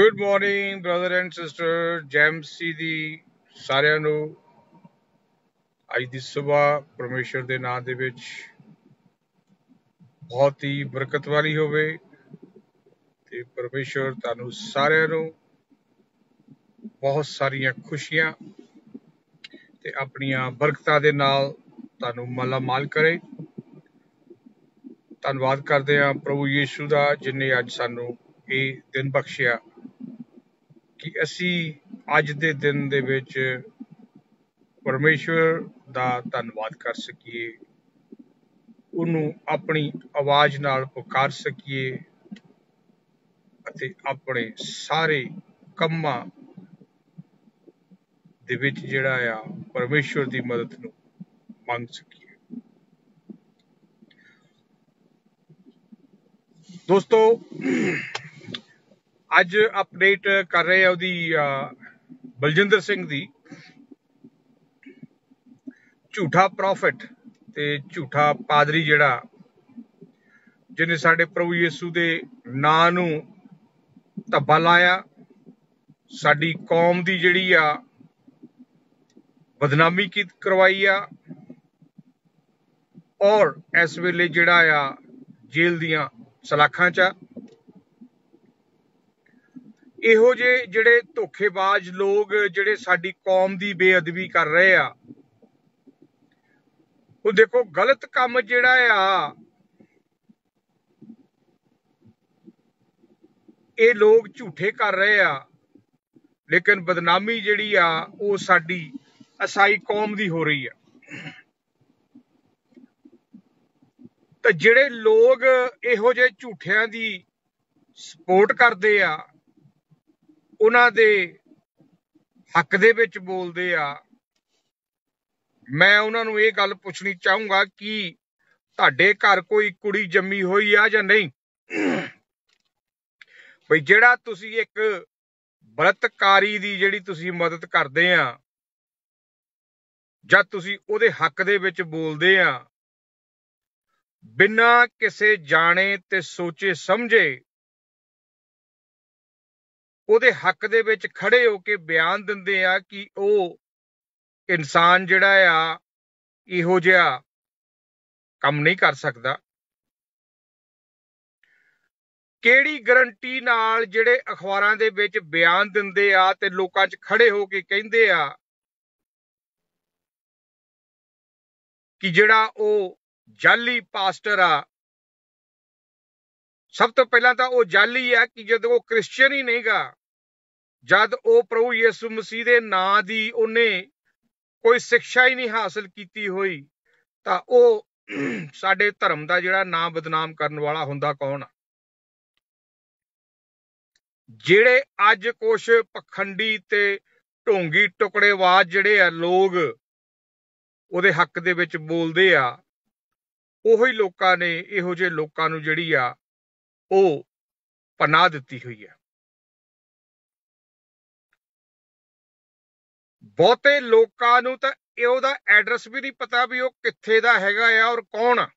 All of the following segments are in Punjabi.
Good morning brother and sister ਜੈਮਸੀ ਦੀ ਸਾਰਿਆਂ ਨੂੰ ਅੱਜ ਦੀ ਸਵੇਰ ਪਰਮੇਸ਼ਰ ਦੇ ਨਾਮ ਦੇ ਵਿੱਚ ਬਹੁਤ ਹੀ ਬਰਕਤ ਵਾਲੀ ਹੋਵੇ ਤੇ ਪਰਮੇਸ਼ਰ ਤੁਹਾਨੂੰ ਸਾਰਿਆਂ ਨੂੰ ਬਹੁਤ ਸਾਰੀਆਂ ਖੁਸ਼ੀਆਂ ਤੇ ਆਪਣੀਆਂ ਬਰਕਤਾਂ ਦੇ ਨਾਲ ਤੁਹਾਨੂੰ ਮਾਲਾ ਮਾਲ ਕਰੇ। ਧੰਨਵਾਦ ਕਰਦੇ ਹਾਂ ਪ੍ਰਭੂ ਯੀਸ਼ੂ ਦਾ ਜਿਨੇ ਅੱਜ ਸਾਨੂੰ ਇਹ ਦਿਨ ਬਖਸ਼ਿਆ ਕਿ ਅਸੀਂ ਅੱਜ ਦੇ ਦਿਨ ਦੇ ਵਿੱਚ ਪਰਮੇਸ਼ਵਰ ਦਾ ਧੰਨਵਾਦ ਕਰ ਸਕੀਏ, ਉਹਨੂੰ ਆਪਣੀ ਆਵਾਜ਼ ਨਾਲ ਪੁਕਾਰ ਸਕੀਏ ਅਤੇ ਆਪਣੇ ਸਾਰੇ ਕੰਮਾਂ ਦੇ ਵਿੱਚ ਜਿਹੜਾ ਆ ਪਰਮੇਸ਼ਵਰ ਦੀ ਮਦਦ ਨੂੰ ਮੰਗ ਸਕੀਏ। ਦੋਸਤੋ, ਅੱਜ ਅਪਡੇਟ ਕਰ ਰਹੇ ਆ ਉਹਦੀ ਬਲਜਿੰਦਰ ਸਿੰਘ ਦੀ, ਝੂਠਾ ਪ੍ਰੋਫਿਟ ਤੇ ਝੂਠਾ ਪਾਦਰੀ ਜਿਹੜਾ ਜਿਹਨੇ ਸਾਡੇ ਪ੍ਰਭੂ ਯਿਸੂ ਦੇ ਨਾਂ ਨੂੰ ਧੱਬਾ ਲਾਇਆ, ਸਾਡੀ ਕੌਮ ਦੀ ਜਿਹੜੀ ਆ ਬਦਨਾਮੀ ਕਰਵਾਈ ਆ ਔਰ ਇਸ ਵੇਲੇ ਜਿਹੜਾ ਆ ਜੇਲ੍ਹ ਦੀਆਂ ਸਲਾਖਾਂ 'ਚ ਆ। ਇਹੋ ਜਿਹੇ ਜਿਹੜੇ ਧੋਖੇਬਾਜ਼ ਲੋਕ ਜਿਹੜੇ ਸਾਡੀ ਕੌਮ ਦੀ ਬੇਅਦਬੀ ਕਰ ਰਹੇ ਆ, ਉਹ ਦੇਖੋ ਗਲਤ ਕੰਮ ਜਿਹੜਾ ਆ ਇਹ ਲੋਕ ਝੂਠੇ ਕਰ ਰਹੇ ਆ, ਲੇਕਿਨ ਬਦਨਾਮੀ ਜਿਹੜੀ ਆ ਉਹ ਸਾਡੀ ਈਸਾਈ ਕੌਮ ਦੀ ਹੋ ਰਹੀ ਆ। ਤੇ ਜਿਹੜੇ ਲੋਕ ਇਹੋ ਜਿਹੇ ਝੂਠਿਆਂ ਦੀ ਸਪੋਰਟ ਕਰਦੇ ਆ, ਉਹਨਾਂ ਦੇ ਹੱਕ ਦੇ ਵਿੱਚ ਬੋਲਦੇ ਆ, ਮੈਂ ਉਹਨਾਂ ਨੂੰ ਇਹ ਗੱਲ ਪੁੱਛਣੀ ਚਾਹੂੰਗਾ ਕਿ ਤੁਹਾਡੇ ਘਰ ਕੋਈ ਕੁੜੀ ਜੰਮੀ ਹੋਈ ਆ ਜਾਂ ਨਹੀਂ? ਬਈ ਜਿਹੜਾ ਤੁਸੀਂ ਇੱਕ ਬਲਤਕਾਰੀ ਦੀ ਜਿਹੜੀ ਤੁਸੀਂ ਮਦਦ ਕਰਦੇ ਆ ਜਾਂ ਤੁਸੀਂ ਉਹਦੇ ਹੱਕ ਦੇ ਵਿੱਚ ਬੋਲਦੇ ਆ, ਬਿਨਾਂ ਕਿਸੇ ਜਾਣੇ ਤੇ ਸੋਚੇ ਸਮਝੇ ਉਹਦੇ ਹੱਕ ਦੇ ਵਿੱਚ ਖੜੇ ਹੋ ਕੇ ਬਿਆਨ ਦਿੰਦੇ ਆ ਕਿ ਉਹ ਇਨਸਾਨ ਜਿਹੜਾ ਆ ਇਹੋ ਜਿਹਾ ਕੰਮ ਨਹੀਂ ਕਰ ਸਕਦਾ। ਕਿਹੜੀ ਗਰੰਟੀ ਨਾਲ ਜਿਹੜੇ ਅਖਬਾਰਾਂ ਦੇ ਵਿੱਚ ਬਿਆਨ ਦਿੰਦੇ ਆ ਤੇ ਲੋਕਾਂ 'ਚ ਖੜੇ ਹੋ ਕੇ ਕਹਿੰਦੇ ਆ ਕਿ ਜਿਹੜਾ ਉਹ ਜਾਲੀ ਪਾਸਟਰ ਆ, ਸਭ ਤੋਂ ਪਹਿਲਾਂ ਤਾਂ ਉਹ ਜਾਲੀ ਆ ਕਿ ਜਦੋਂ ਉਹ ਕ੍ਰਿਸਚੀਅਨ ਹੀ ਨਹੀਂਗਾ, ਜਦ ਉਹ ਪ੍ਰਭੂ ਯਿਸੂ ਮਸੀਹ ਦੇ ਨਾਂ ਦੀ ਉਹਨੇ ਕੋਈ ਸਿੱਖਿਆ ਹੀ ਨਹੀਂ ਹਾਸਲ ਕੀਤੀ ਹੋਈ, ਤਾਂ ਉਹ ਸਾਡੇ ਧਰਮ ਦਾ ਜਿਹੜਾ ਨਾਂ ਬਦਨਾਮ ਕਰਨ ਵਾਲਾ ਹੁੰਦਾ ਕੌਣ ਆ? ਜਿਹੜੇ ਅੱਜ ਕੁਛ ਪਖੰਡੀ ਤੇ ਢੋਂਗੀ ਟੁਕੜੇਵਾਦ ਜਿਹੜੇ ਆ ਲੋਕ ਉਹਦੇ ਹੱਕ ਦੇ ਵਿੱਚ ਬੋਲਦੇ ਆ, ਉਹੀ ਲੋਕਾਂ ਨੇ ਇਹੋ ਜਿਹੇ ਲੋਕਾਂ ਨੂੰ ਜਿਹੜੀ ਆ ਉਹ ਪਨਾਹ ਦਿੱਤੀ ਹੋਈ ਆ। ਬਹੁਤੇ ਲੋਕਾਂ ਨੂੰ ਤਾਂ ਉਹਦਾ ਐਡਰੈਸ ਵੀ ਨਹੀਂ ਪਤਾ ਵੀ ਉਹ ਕਿੱਥੇ ਦਾ ਹੈਗਾ ਆ ਔਰ ਕੌਣ ਆ।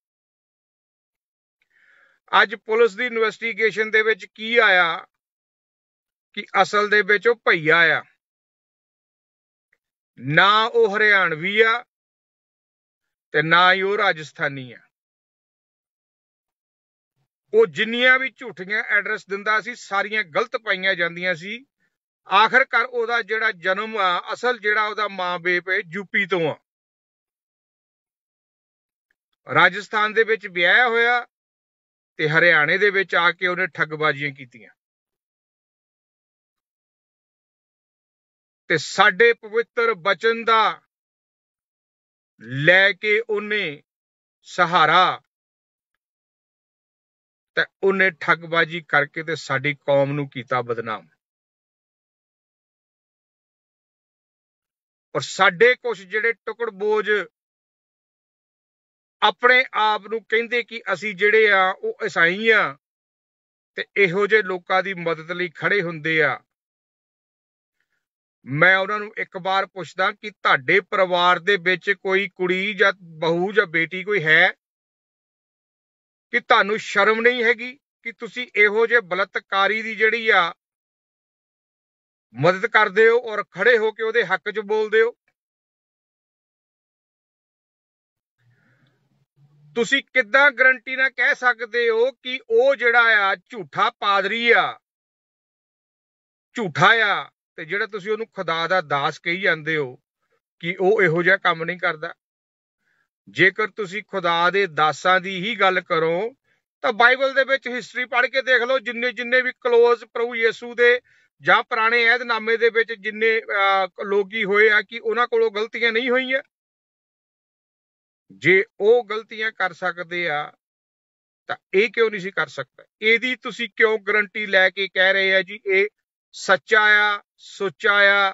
ਅੱਜ ਪੁਲਿਸ ਦੀ ਇਨਵੈਸਟੀਗੇਸ਼ਨ ਦੇ ਵਿੱਚ ਕੀ ਆਇਆ ਕਿ ਅਸਲ ਦੇ ਵਿੱਚ ਉਹ ਭਈਆ ਆ, ਨਾ ਉਹ ਹਰਿਆਣਵੀ ਆ ਤੇ ਨਾ ਹੀ ਉਹ ਰਾਜਸਥਾਨੀ ਆ। ਉਹ ਜਿੰਨੀਆਂ ਵੀ ਝੂਠੀਆਂ ਐਡਰੈਸ ਦਿੰਦਾ ਸੀ ਸਾਰੀਆਂ ਗਲਤ ਪਾਈਆਂ ਜਾਂਦੀਆਂ ਸੀ। ਆਖਰਕਾਰ ਉਹਦਾ ਜਿਹੜਾ ਜਨਮ ਆ, ਅਸਲ ਜਿਹੜਾ ਉਹਦਾ ਮਾਂ ਬਾਪ ਯੂਪੀ ਤੋਂ ਆ, ਰਾਜਸਥਾਨ ਦੇ ਵਿੱਚ ਵਿਆਹਿਆ ਹੋਇਆ ਤੇ ਹਰਿਆਣੇ ਦੇ ਵਿੱਚ ਆ ਕੇ ਉਹਨੇ ਠੱਗਬਾਜ਼ੀਆਂ ਕੀਤੀਆਂ ਤੇ ਸਾਡੇ ਪਵਿੱਤਰ ਬਚਨ ਦਾ ਲੈ ਕੇ ਉਹਨੇ ਸਹਾਰਾ ਤੇ ਉਹਨੇ ਠੱਗਬਾਜ਼ੀ ਕਰਕੇ ਤੇ ਸਾਡੀ ਕੌਮ ਨੂੰ ਕੀਤਾ ਬਦਨਾਮ। ਔਰ ਸਾਡੇ ਕੁਝ ਜਿਹੜੇ ਟੁਕੜਬੋਝ ਆਪਣੇ ਆਪ ਨੂੰ ਕਹਿੰਦੇ ਕਿ ਅਸੀਂ ਜਿਹੜੇ ਆ ਉਹ ਈਸਾਈ ਆ ਤੇ ਇਹੋ ਜਿਹੇ ਲੋਕਾਂ ਦੀ ਮਦਦ ਲਈ ਖੜੇ ਹੁੰਦੇ ਆ। ਮੈਂ ਉਹਨਾਂ ਨੂੰ ਇੱਕ ਵਾਰ ਪੁੱਛਦਾ ਕਿ ਤੁਹਾਡੇ ਪਰਿਵਾਰ ਦੇ ਵਿੱਚ ਕੋਈ ਕੁੜੀ ਜਾਂ ਬਹੂ ਜਾਂ ਬੇਟੀ ਕੋਈ ਹੈ ਕਿ ਤੁਹਾਨੂੰ ਸ਼ਰਮ ਨਹੀਂ ਹੈਗੀ ਕਿ ਤੁਸੀਂ ਇਹੋ ਜਿਹੇ ਬਲਤਕਾਰੀ ਦੀ ਜਿਹੜੀ ਆ ਮਦਦ ਕਰਦੇ ਹੋ ਔਰ ਖੜੇ ਹੋ ਕੇ ਉਹਦੇ ਹੱਕ 'ਚ ਬੋਲਦੇ ਹੋ। ਤੁਸੀਂ ਕਿੱਦਾਂ ਗਰੰਟੀ ਨਾਲ ਕਹਿ ਸਕਦੇ ਹੋ ਕਿ ਉਹ ਜਿਹੜਾ ਆ ਝੂਠਾ ਪਾਦਰੀ ਆ, ਝੂਠਾ ਆ, ਤੇ ਜਿਹੜਾ ਤੁਸੀਂ ਉਹਨੂੰ ਖੁਦਾ ਦਾ ਦਾਸ ਕਹੀ ਜਾਂਦੇ ਹੋ ਕਿ ਉਹ ਇਹੋ ਜਿਹਾ ਕੰਮ ਨਹੀਂ ਕਰਦਾ? ਜੇਕਰ ਤੁਸੀਂ ਖੁਦਾ ਦੇ ਦਾਸਾਂ ਦੀ ਹੀ ਗੱਲ ਕਰੋ ਤਾਂ ਬਾਈਬਲ ਦੇ ਵਿੱਚ ਹਿਸਟਰੀ ਪੜ੍ਹ ਕੇ ਦੇਖ ਲਓ, ਜਿੰਨੇ ਵੀ ਕਲੋਜ਼ ਪ੍ਰਭੂ ਯਿਸੂ ਦੇ ਜਾਂ ਪੁਰਾਣੇ ਅਹਿਦਨਾਮੇ ਦੇ ਵਿੱਚ ਜਿੰਨੇ ਲੋਕੀ ਹੋਏ ਆ, ਕਿ ਉਹਨਾਂ ਕੋਲੋਂ ਗਲਤੀਆਂ ਨਹੀਂ ਹੋਈਆਂ? ਜੇ ਉਹ ਗਲਤੀਆਂ ਕਰ ਸਕਦੇ ਆ ਤਾਂ ਇਹ ਕਿਉਂ ਨਹੀਂ ਸੀ ਕਰ ਸਕਦਾ? ਇਹਦੀ ਤੁਸੀਂ ਕਿਉਂ ਗਰੰਟੀ ਲੈ ਕੇ ਕਹਿ ਰਹੇ ਆ ਜੀ ਇਹ ਸੱਚਾ ਆ, ਸੁੱਚਾ ਆ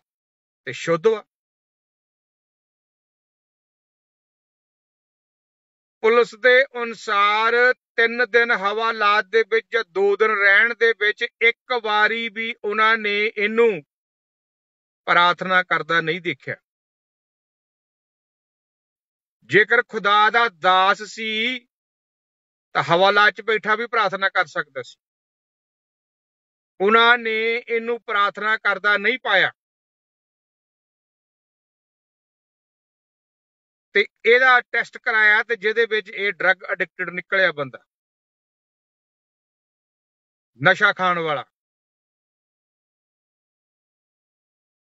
ਤੇ ਸ਼ੁੱਧ ਆ? ਪੁਲਿਸ ਦੇ ਅਨੁਸਾਰ 3 ਦਿਨ ਹਵਾਲਾਤ ਦੇ ਵਿੱਚ ਜਾਂ 2 ਦਿਨ ਰਹਿਣ ਦੇ ਵਿੱਚ ਇੱਕ ਵਾਰੀ ਵੀ ਉਹਨਾਂ ਨੇ ਇਹਨੂੰ ਪ੍ਰਾਰਥਨਾ ਕਰਦਾ ਨਹੀਂ ਦੇਖਿਆ। ਜੇਕਰ ਖੁਦਾ ਦਾ ਦਾਸ ਸੀ ਤਾਂ ਹਵਾਲਾਤ 'ਚ ਬੈਠਾ ਵੀ ਪ੍ਰਾਰਥਨਾ ਕਰ ਸਕਦਾ ਸੀ। ਉਹਨਾਂ ਨੇ ਇਹਨੂੰ ਪ੍ਰਾਰਥਨਾ ਕਰਦਾ ਨਹੀਂ ਪਾਇਆ ਤੇ ਇਹਦਾ ਟੈਸਟ ਕਰਾਇਆ ਤੇ ਜਿਹਦੇ ਵਿੱਚ ਇਹ ਡਰੱਗ ਐਡਿਕਟਡ ਨਿਕਲਿਆ ਬੰਦਾ, ਨਸ਼ਾ ਖਾਣ ਵਾਲਾ।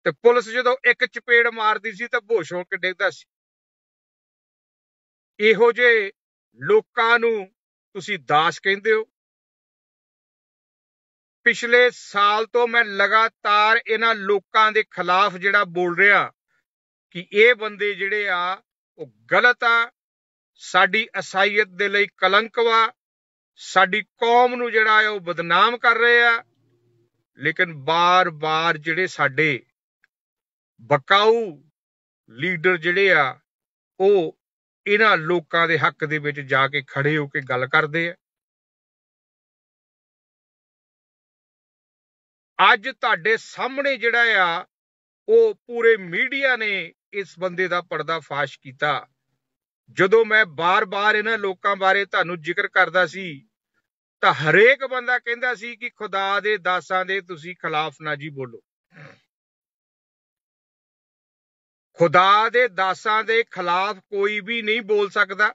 ਤੇ ਪੁਲਿਸ ਜਦੋਂ ਇੱਕ ਚਪੇੜ ਮਾਰਦੀ ਸੀ ਤਾਂ ਬੇਹੋਸ਼ ਹੋ ਕੇ ਡਿੱਗਦਾ ਸੀ। ਇਹੋ ਜਿਹੇ ਲੋਕਾਂ ਨੂੰ ਤੁਸੀਂ ਦਾਸ ਕਹਿੰਦੇ ਹੋ। ਪਿਛਲੇ ਸਾਲ ਤੋਂ ਮੈਂ ਲਗਾਤਾਰ ਇਹਨਾਂ ਲੋਕਾਂ ਦੇ ਖਿਲਾਫ ਜਿਹੜਾ ਬੋਲ ਰਿਹਾ ਕਿ ਇਹ ਬੰਦੇ ਜਿਹੜੇ ਆ ਉਹ ਗਲਤ ਆ, ਸਾਡੀ ਅਸਾਈਅਤ ਦੇ ਲਈ ਕਲੰਕ ਵਾ, ਸਾਡੀ ਕੌਮ ਨੂੰ ਜਿਹੜਾ ਆ ਉਹ ਬਦਨਾਮ ਕਰ ਰਹੇ ਆ। ਲੇਕਿਨ ਬਾਰ-ਬਾਰ ਜਿਹੜੇ ਸਾਡੇ ਬਕਾਊ ਲੀਡਰ ਜਿਹੜੇ ਆ ਉਹ ਇਹਨਾਂ ਲੋਕਾਂ ਦੇ ਹੱਕ ਦੇ ਵਿੱਚ ਜਾ ਕੇ ਖੜੇ ਹੋ ਕੇ ਗੱਲ ਕਰਦੇ ਆ। ਅੱਜ ਤੁਹਾਡੇ ਸਾਹਮਣੇ ਜਿਹੜਾ ਆ ਉਹ ਪੂਰੇ ਮੀਡੀਆ ਨੇ ਇਸ ਬੰਦੇ ਦਾ ਪਰਦਾਫਾਸ਼ ਕੀਤਾ। ਜਦੋਂ ਮੈਂ ਬਾਰ-ਬਾਰ ਇਹਨਾਂ ਲੋਕਾਂ ਬਾਰੇ ਤੁਹਾਨੂੰ ਜ਼ਿਕਰ ਕਰਦਾ ਸੀ ਤਾਂ ਹਰੇਕ ਬੰਦਾ ਕਹਿੰਦਾ ਸੀ ਕਿ ਖੁਦਾ ਦੇ ਦਾਸਾਂ ਦੇ ਤੁਸੀਂ ਖਿਲਾਫ ਨਾ ਜੀ ਬੋਲੋ। ਖੁਦਾ ਦੇ ਦਾਸਾਂ ਦੇ ਖਿਲਾਫ ਕੋਈ ਵੀ ਨਹੀਂ ਬੋਲ ਸਕਦਾ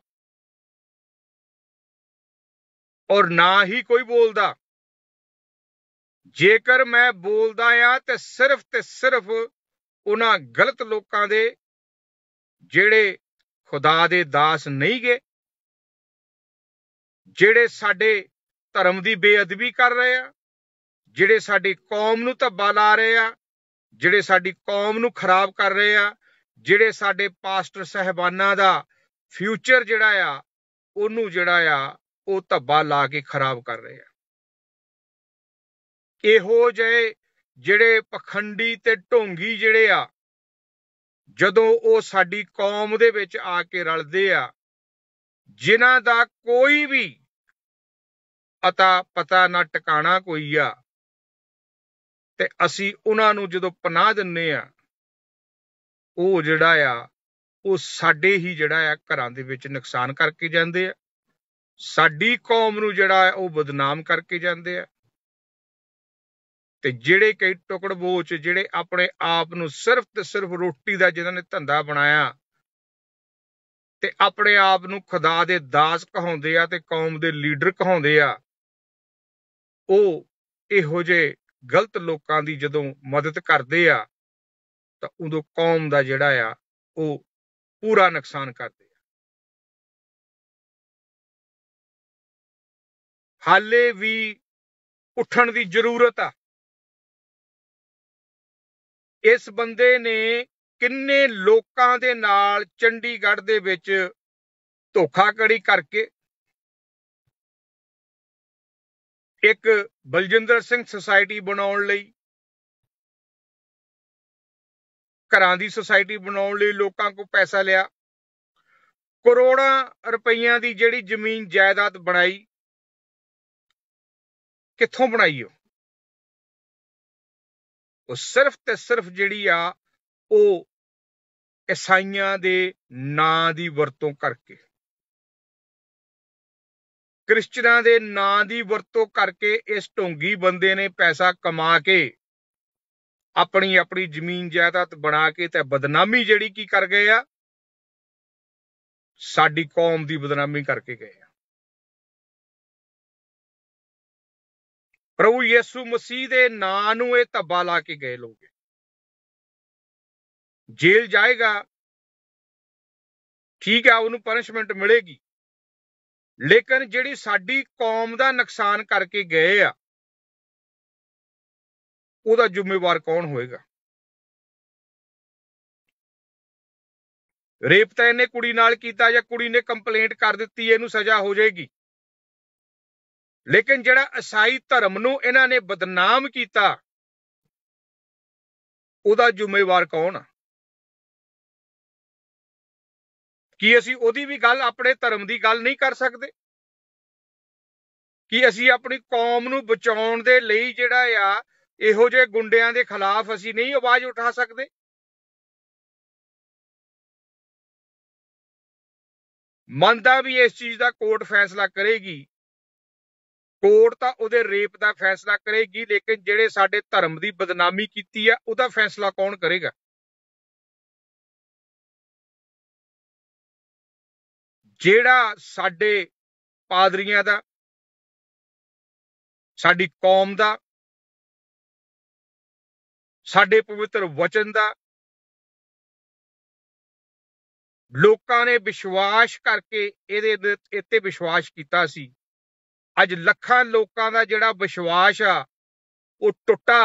ਔਰ ਨਾ ਹੀ ਕੋਈ ਬੋਲਦਾ। ਜੇਕਰ ਮੈਂ ਬੋਲਦਾ ਆ ਤੇ ਸਿਰਫ ਉਹਨਾਂ ਗਲਤ ਲੋਕਾਂ ਦੇ ਜਿਹੜੇ ਖੁਦਾ ਦੇ ਦਾਸ ਨਹੀਂ ਗੇ, ਜਿਹੜੇ ਸਾਡੇ ਧਰਮ ਦੀ ਬੇਅਦਬੀ ਕਰ ਰਹੇ ਆ, ਜਿਹੜੇ ਸਾਡੀ ਕੌਮ ਨੂੰ ਧੱਬਾ ਲਾ ਰਹੇ ਆ, ਜਿਹੜੇ ਸਾਡੀ ਕੌਮ ਨੂੰ ਖਰਾਬ ਕਰ ਰਹੇ ਆ, ਜਿਹੜੇ ਸਾਡੇ ਪਾਸਟਰ ਸਾਹਿਬਾਨਾਂ ਦਾ ਫਿਊਚਰ ਜਿਹੜਾ ਆ ਉਹਨੂੰ ਜਿਹੜਾ ਆ ਉਹ ਧੱਬਾ ਲਾ ਕੇ ਖਰਾਬ ਕਰ ਰਹੇ ਆ। ਇਹੋ ਜਿਹੇ ਜਿਹੜੇ ਪਖੰਡੀ ਤੇ ਢੋਂਗੀ ਜਿਹੜੇ ਆ, ਜਦੋਂ ਉਹ ਸਾਡੀ ਕੌਮ ਦੇ ਵਿੱਚ ਆ ਕੇ ਰਲਦੇ ਆ, ਜਿਨ੍ਹਾਂ ਦਾ ਕੋਈ ਵੀ ਅਤਾ ਪਤਾ ਨਾ ਟਿਕਾਣਾ ਕੋਈ ਆ, ਤੇ ਅਸੀਂ ਉਹਨਾਂ ਨੂੰ ਜਦੋਂ ਪਨਾਹ ਦਿੰਨੇ ਆ, ਉਹ ਜਿਹੜਾ ਆ ਉਹ ਸਾਡੇ ਹੀ ਜਿਹੜਾ ਆ ਘਰਾਂ ਦੇ ਵਿੱਚ ਨੁਕਸਾਨ ਕਰਕੇ ਜਾਂਦੇ ਆ, ਸਾਡੀ ਕੌਮ ਨੂੰ ਜਿਹੜਾ ਉਹ ਬਦਨਾਮ ਕਰਕੇ ਜਾਂਦੇ ਆ। ਤੇ ਜਿਹੜੇ ਕਈ ਟੁਕੜਬੋਚ ਜਿਹੜੇ ਆਪਣੇ ਆਪ ਨੂੰ ਸਿਰਫ ਤੇ ਸਿਰਫ ਰੋਟੀ ਦਾ ਜਿਨ੍ਹਾਂ ਨੇ ਧੰਦਾ ਬਣਾਇਆ ਤੇ ਆਪਣੇ ਆਪ ਨੂੰ ਖੁਦਾ ਦੇ ਦਾਸ ਕਹਾਉਂਦੇ ਆ ਤੇ ਕੌਮ ਦੇ ਲੀਡਰ ਕਹਾਉਂਦੇ ਆ, ਉਹ ਇਹੋ ਜਿਹੇ ਗਲਤ ਲੋਕਾਂ ਦੀ ਜਦੋਂ ਮਦਦ ਕਰਦੇ ਆ ਤਾਂ ਉਦੋਂ ਕੌਮ ਦਾ ਜਿਹੜਾ ਆ ਉਹ ਪੂਰਾ ਨੁਕਸਾਨ ਕਰਦੇ ਆ। ਹਾਲੇ ਵੀ ਉੱਠਣ ਦੀ ਜ਼ਰੂਰਤ ਆ। ਇਸ ਬੰਦੇ ਨੇ ਕਿੰਨੇ ਲੋਕਾਂ ਦੇ ਨਾਲ ਚੰਡੀਗੜ੍ਹ ਦੇ ਵਿੱਚ ਧੋਖਾਧੜੀ ਕਰਕੇ ਇੱਕ ਬਲਜਿੰਦਰ ਸਿੰਘ ਸੁਸਾਇਟੀ ਬਣਾਉਣ ਲਈ, ਘਰਾਂ ਦੀ ਸੁਸਾਇਟੀ ਬਣਾਉਣ ਲਈ ਲੋਕਾਂ ਕੋਲ ਪੈਸਾ ਲਿਆ, ਕਰੋੜਾਂ ਰੁਪਈਆਂ ਦੀ ਜਿਹੜੀ ਜ਼ਮੀਨ ਜਾਇਦਾਦ ਬਣਾਈ, ਕਿੱਥੋਂ ਬਣਾਈ? ਉਹ ਸਿਰਫ ਤੇ ਸਿਰਫ ਜਿਹੜੀ ਆ ਉਹ ਈਸਾਈਆਂ ਦੇ ਨਾਂ ਦੀ ਵਰਤੋਂ ਕਰਕੇ, ਕ੍ਰਿਸਚਨਾਂ ਦੇ ਨਾਂ ਦੀ ਵਰਤੋਂ ਕਰਕੇ ਇਸ ਢੋਂਗੀ ਬੰਦੇ ਨੇ ਪੈਸਾ ਕਮਾ ਕੇ अपनी अपनी जमीन जायदाद बना के ते बदनामी जिहड़ी की कर गए आ, साडी कौम दी बदनामी करके गए आ। प्रभु यीशु मसीह दे नां नूं इह धब्बा ला के गए लोग। जेल जाएगा, ठीक है, उन्होंने पनिशमेंट मिलेगी, लेकिन जिहड़ी साडी कौम दा नुकसान करके गए आ, ਉਹਦਾ ਜ਼ਿੰਮੇਵਾਰ कौन होएगा? रेप ਤਾਂ ਇਹਨੇ ਕੁੜੀ ਨਾਲ ਕੀਤਾ ਜਾਂ ਕੁੜੀ ਨੇ ਕੰਪਲੇਂਟ ਕਰ ਦਿੱਤੀ, ਇਹਨੂੰ ਸਜ਼ਾ ਹੋ ਜਾਏਗੀ, ਲੇਕਿਨ ਜਿਹੜਾ ਈਸਾਈ ਧਰਮ ਨੂੰ ਇਹਨਾਂ ਨੇ ਬਦਨਾਮ ਕੀਤਾ, ਉਹਦਾ ਜ਼ਿੰਮੇਵਾਰ ਕੌਣ ਆ? ਕੀ ਅਸੀਂ ਉਹਦੀ ਵੀ ਗੱਲ, ਆਪਣੇ ਧਰਮ ਦੀ ਗੱਲ ਨਹੀਂ ਕਰ ਸਕਦੇ? ਕਿ ਅਸੀਂ ਆਪਣੀ ਕੌਮ ਨੂੰ ਬਚਾਉਣ ਦੇ ਲਈ ਜਿਹੜਾ ਆ ਇਹੋ ਜਿਹੇ ਗੁੰਡਿਆਂ ਦੇ ਖਿਲਾਫ ਅਸੀਂ ਨਹੀਂ ਆਵਾਜ਼ ਉਠਾ ਸਕਦੇ? ਮੰਨਦਾ ਵੀ ਇਸ ਚੀਜ਼ ਦਾ ਕੋਰਟ ਫੈਸਲਾ ਕਰੇਗੀ, ਕੋਰਟ ਤਾਂ ਉਹਦੇ ਰੇਪ ਦਾ ਫੈਸਲਾ ਕਰੇਗੀ, ਲੇਕਿਨ ਜਿਹੜੇ ਸਾਡੇ ਧਰਮ ਦੀ ਬਦਨਾਮੀ ਕੀਤੀ ਆ ਉਹਦਾ ਫੈਸਲਾ ਕੌਣ ਕਰੇਗਾ? ਜਿਹੜਾ ਸਾਡੇ ਪਾਦਰੀਆਂ ਦਾ, ਸਾਡੀ ਕੌਮ ਦਾ, ਸਾਡੇ ਪਵਿੱਤਰ ਵਚਨ ਦਾ ਲੋਕਾਂ ਨੇ ਵਿਸ਼ਵਾਸ ਕਰਕੇ ਇਹਦੇ ਇੱਥੇ ਵਿਸ਼ਵਾਸ ਕੀਤਾ ਸੀ, ਅੱਜ ਲੱਖਾਂ ਲੋਕਾਂ ਦਾ ਜਿਹੜਾ ਵਿਸ਼ਵਾਸ ਆ ਉਹ ਟੁੱਟਾ।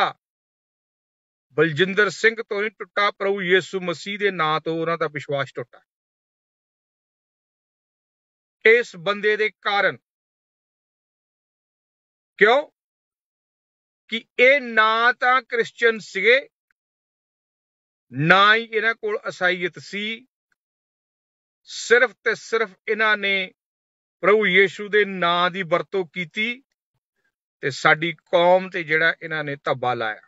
ਬਲਜਿੰਦਰ ਸਿੰਘ ਤੋਂ ਨਹੀਂ ਟੁੱਟਾ, ਪ੍ਰਭੂ ਯੀਸ਼ੂ ਮਸੀਹ ਦੇ ਨਾਂ ਤੋਂ ਉਹਨਾਂ ਦਾ ਵਿਸ਼ਵਾਸ ਟੁੱਟਾ। ਇਸ ਬੰਦੇ ਦੇ ਕਾਰਨ, ਕਿਉਂ ਕਿ ਇਹ ਨਾ ਤਾਂ ਕ੍ਰਿਸਚੀਅਨ ਸੀਗੇ, ਨਾ ਹੀ ਇਹਨਾਂ ਕੋਲ ਈਸਾਈਅਤ ਸੀ, ਸਿਰਫ ਤੇ ਸਿਰਫ ਇਹਨਾਂ ਨੇ ਪ੍ਰਭੂ ਯੀਸ਼ੂ ਦੇ ਨਾਂ ਦੀ ਵਰਤੋਂ ਕੀਤੀ ਤੇ ਸਾਡੀ ਕੌਮ ਤੇ ਜਿਹੜਾ ਇਹਨਾਂ ਨੇ ਧੱਬਾ ਲਾਇਆ।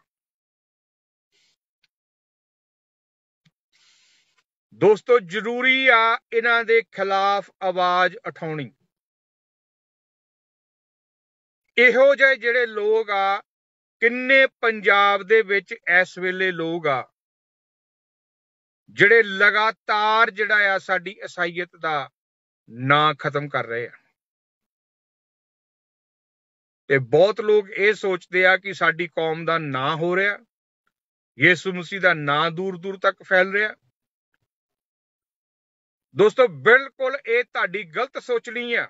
ਦੋਸਤੋ, ਜ਼ਰੂਰੀ ਆ ਇਹਨਾਂ ਦੇ ਖਿਲਾਫ ਆਵਾਜ਼ ਉਠਾਉਣੀ। ਇਹੋ ਜਿਹੇ ਜਿਹੜੇ ਲੋਕ ਆ, ਕਿੰਨੇ ਪੰਜਾਬ ਦੇ ਵਿੱਚ ਇਸ ਵੇਲੇ ਲੋਕ ਆ ਜਿਹੜੇ ਲਗਾਤਾਰ ਜਿਹੜਾ ਆ ਸਾਡੀ ਈਸਾਈਅਤ ਦਾ ਨਾਂ ਖਤਮ ਕਰ ਰਹੇ ਆ। ਤੇ ਬਹੁਤ ਲੋਕ ਇਹ ਸੋਚਦੇ ਆ ਕਿ ਸਾਡੀ ਕੌਮ ਦਾ ਨਾਂ ਹੋ ਰਿਹਾ, ਯਿਸੂ ਮਸੀਹ ਦਾ ਨਾਂ ਦੂਰ ਦੂਰ ਤੱਕ ਫੈਲ ਰਿਹਾ। ਦੋਸਤੋ, ਬਿਲਕੁਲ ਇਹ ਤੁਹਾਡੀ ਗਲਤ ਸੋਚਣੀ ਆ।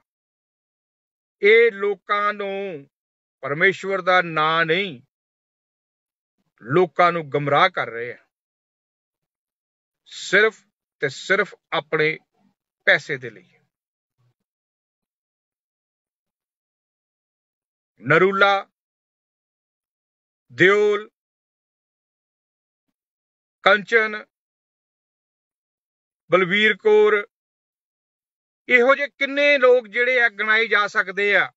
ਇਹ ਲੋਕਾਂ ਨੂੰ ਪਰਮੇਸ਼ਵਰ ਦਾ ਨਾਂ ਨਹੀਂ, ਲੋਕਾਂ ਨੂੰ ਗਮਰਾਹ ਕਰ ਰਹੇ ਆ, ਸਿਰਫ ਤੇ ਸਿਰਫ ਆਪਣੇ ਪੈਸੇ ਦੇ ਲਈ। ਨਰੂਲਾ, ਦਿਓਲ, ਕੰਚਨ, ਬਲਵੀਰ ਕੌਰ, ਇਹੋ ਜਿਹੇ ਕਿੰਨੇ ਲੋਕ ਜਿਹੜੇ ਆ ਗਿਣਾਏ ਜਾ ਸਕਦੇ ਆ,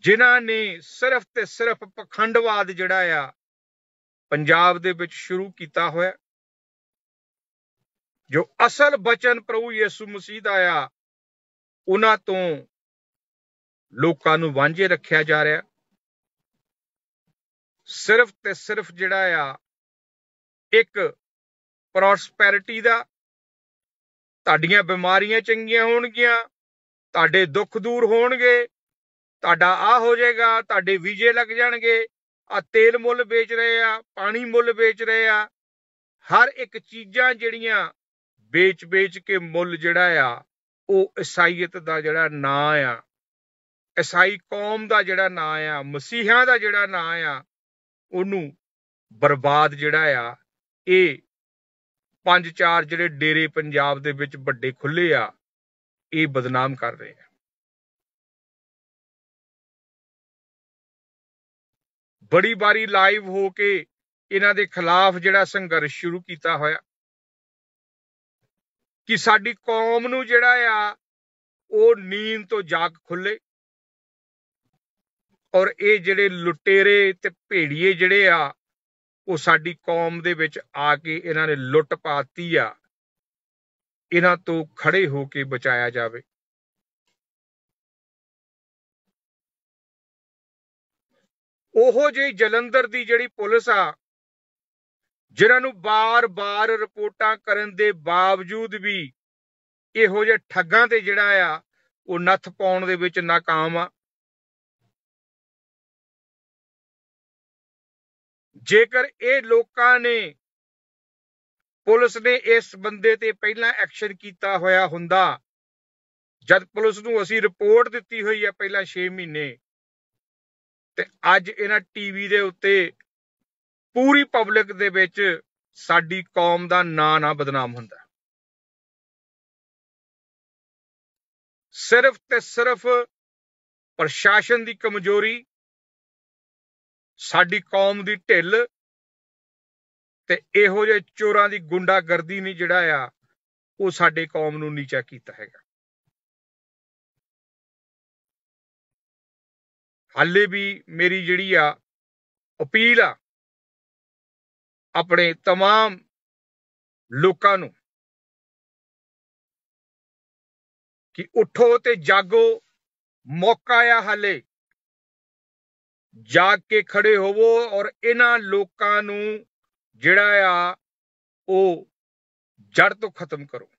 ਜਿਨ੍ਹਾਂ ਨੇ ਸਿਰਫ ਤੇ ਸਿਰਫ ਪਖੰਡਵਾਦ ਜਿਹੜਾ ਆ ਪੰਜਾਬ ਦੇ ਵਿੱਚ ਸ਼ੁਰੂ ਕੀਤਾ ਹੋਇਆ। ਜੋ ਅਸਲ ਬਚਨ ਪ੍ਰਭੂ ਯਿਸੂ ਮਸੀਹ ਦਾ ਆ, ਉਹਨਾਂ ਤੋਂ ਲੋਕਾਂ ਨੂੰ ਵਾਂਝੇ ਰੱਖਿਆ ਜਾ ਰਿਹਾ। ਸਿਰਫ ਤੇ ਸਿਰਫ ਜਿਹੜਾ ਆ ਇੱਕ ਪ੍ਰੋਸਪੈਰਿਟੀ ਦਾ, ਤੁਹਾਡੀਆਂ ਬਿਮਾਰੀਆਂ ਚੰਗੀਆਂ ਹੋਣਗੀਆਂ, ਤੁਹਾਡੇ ਦੁੱਖ ਦੂਰ ਹੋਣਗੇ, ਤੁਹਾਡਾ ਆ ਹੋ ਜਾਏਗਾ, ਤੁਹਾਡੇ ਵੀਜ਼ੇ ਲੱਗ ਜਾਣਗੇ, ਆ ਤੇਲ ਮੁੱਲ ਵੇਚ ਰਹੇ ਆ, ਪਾਣੀ ਮੁੱਲ ਵੇਚ ਰਹੇ ਆ, ਹਰ ਇੱਕ ਚੀਜ਼ਾਂ ਜਿਹੜੀਆਂ ਵੇਚ ਕੇ ਮੁੱਲ ਜਿਹੜਾ ਆ ਉਹ ਈਸਾਈਅਤ ਦਾ ਜਿਹੜਾ ਨਾਂ ਆ, ਈਸਾਈ ਕੌਮ ਦਾ ਜਿਹੜਾ ਨਾਂ ਆ, ਮਸੀਹਾਂ ਦਾ ਜਿਹੜਾ ਨਾਂ ਆ, ਉਹਨੂੰ ਬਰਬਾਦ ਜਿਹੜਾ ਆ ਇਹ 5-4 ਜਿਹੜੇ ਡੇਰੇ ਪੰਜਾਬ ਦੇ ਵਿੱਚ ਵੱਡੇ ਖੁੱਲੇ ਆ, ਇਹ ਬਦਨਾਮ ਕਰ ਰਹੇ ਆ। ਬੜੀ ਵਾਰੀ ਲਾਈਵ ਹੋ ਕੇ ਇਹਨਾਂ ਦੇ ਖਿਲਾਫ ਜਿਹੜਾ ਸੰਘਰਸ਼ ਸ਼ੁਰੂ ਕੀਤਾ ਹੋਇਆ ਕਿ ਸਾਡੀ ਕੌਮ ਨੂੰ ਜਿਹੜਾ ਆ ਉਹ ਨੀਂਦ ਤੋਂ ਜਾਗ ਖੁੱਲੇ, ਔਰ ਇਹ ਜਿਹੜੇ ਲੁਟੇਰੇ ਤੇ ਭੇੜੀਏ ਜਿਹੜੇ ਆ ਉਹ ਸਾਡੀ ਕੌਮ ਦੇ ਵਿੱਚ ਆ ਕੇ ਇਹਨਾਂ ਨੇ ਲੁੱਟ ਪਾਤੀ ਆ, ਇਹਨਾਂ ਤੋਂ ਖੜੇ ਹੋ ਕੇ ਬਚਾਇਆ ਜਾਵੇ। ਉਹੋ ਜਿਹੀ ਜਲੰਧਰ ਦੀ ਜਿਹੜੀ ਪੁਲਿਸ ਆ, जिन्हां नूं बार-बार रिपोर्टां करन दे बावजूद भी इहो ਜਿਹੇ ठगां ते ਜਿਹੜਾ ਆ ਉਹ ਨੱਥ ਪਾਉਣ ਦੇ ਵਿੱਚ ਨਾਕਾਮ ਆ। ਜੇਕਰ ਇਹ ਲੋਕਾਂ ਨੇ ਪੁਲਿਸ ਨੇ ਇਸ ਬੰਦੇ ਤੇ ਪਹਿਲਾਂ ਐਕਸ਼ਨ ਕੀਤਾ ਹੋਇਆ ਹੁੰਦਾ, ਜਦ ਪੁਲਿਸ ਨੂੰ ਅਸੀਂ ਰਿਪੋਰਟ ਦਿੱਤੀ ਹੋਈ ਹੈ ਪਹਿਲਾਂ 6 ਮਹੀਨੇ, ਤੇ ਅੱਜ ਇਹਨਾਂ ਟੀਵੀ ਦੇ ਉੱਤੇ ਪੂਰੀ ਪਬਲਿਕ ਦੇ ਵਿੱਚ ਸਾਡੀ ਕੌਮ ਦਾ ਨਾਂ ਨਾ ਬਦਨਾਮ ਹੁੰਦਾ। ਸਿਰਫ ਤੇ ਸਿਰਫ ਪ੍ਰਸ਼ਾਸਨ ਦੀ ਕਮਜ਼ੋਰੀ, ਸਾਡੀ ਕੌਮ ਦੀ ਢਿੱਲ ਤੇ ਇਹੋ ਜਿਹੇ ਚੋਰਾਂ ਦੀ ਗੁੰਡਾਗਰਦੀ ਨੇ ਜਿਹੜਾ ਆ ਉਹ ਸਾਡੇ ਕੌਮ ਨੂੰ ਨੀਚਾ ਕੀਤਾ ਹੈਗਾ। ਹਾਲੇ ਵੀ ਮੇਰੀ ਜਿਹੜੀ ਆ ਅਪੀਲ ਆ ਆਪਣੇ तमाम ਲੋਕਾਂ ਨੂੰ ਕਿ ਉਠੋ ਤੇ ਜਾਗੋ, ਮੌਕਾ ਆ ਹਾਲੇ, ਜਾਗ ਕੇ ਖੜੇ ਹੋਵੋ ਔਰ ਇਹਨਾਂ ਲੋਕਾਂ ਨੂੰ ਜਿਹੜਾ ਆ ਉਹ ਜੜ ਤੋਂ ਖਤਮ ਕਰੋ।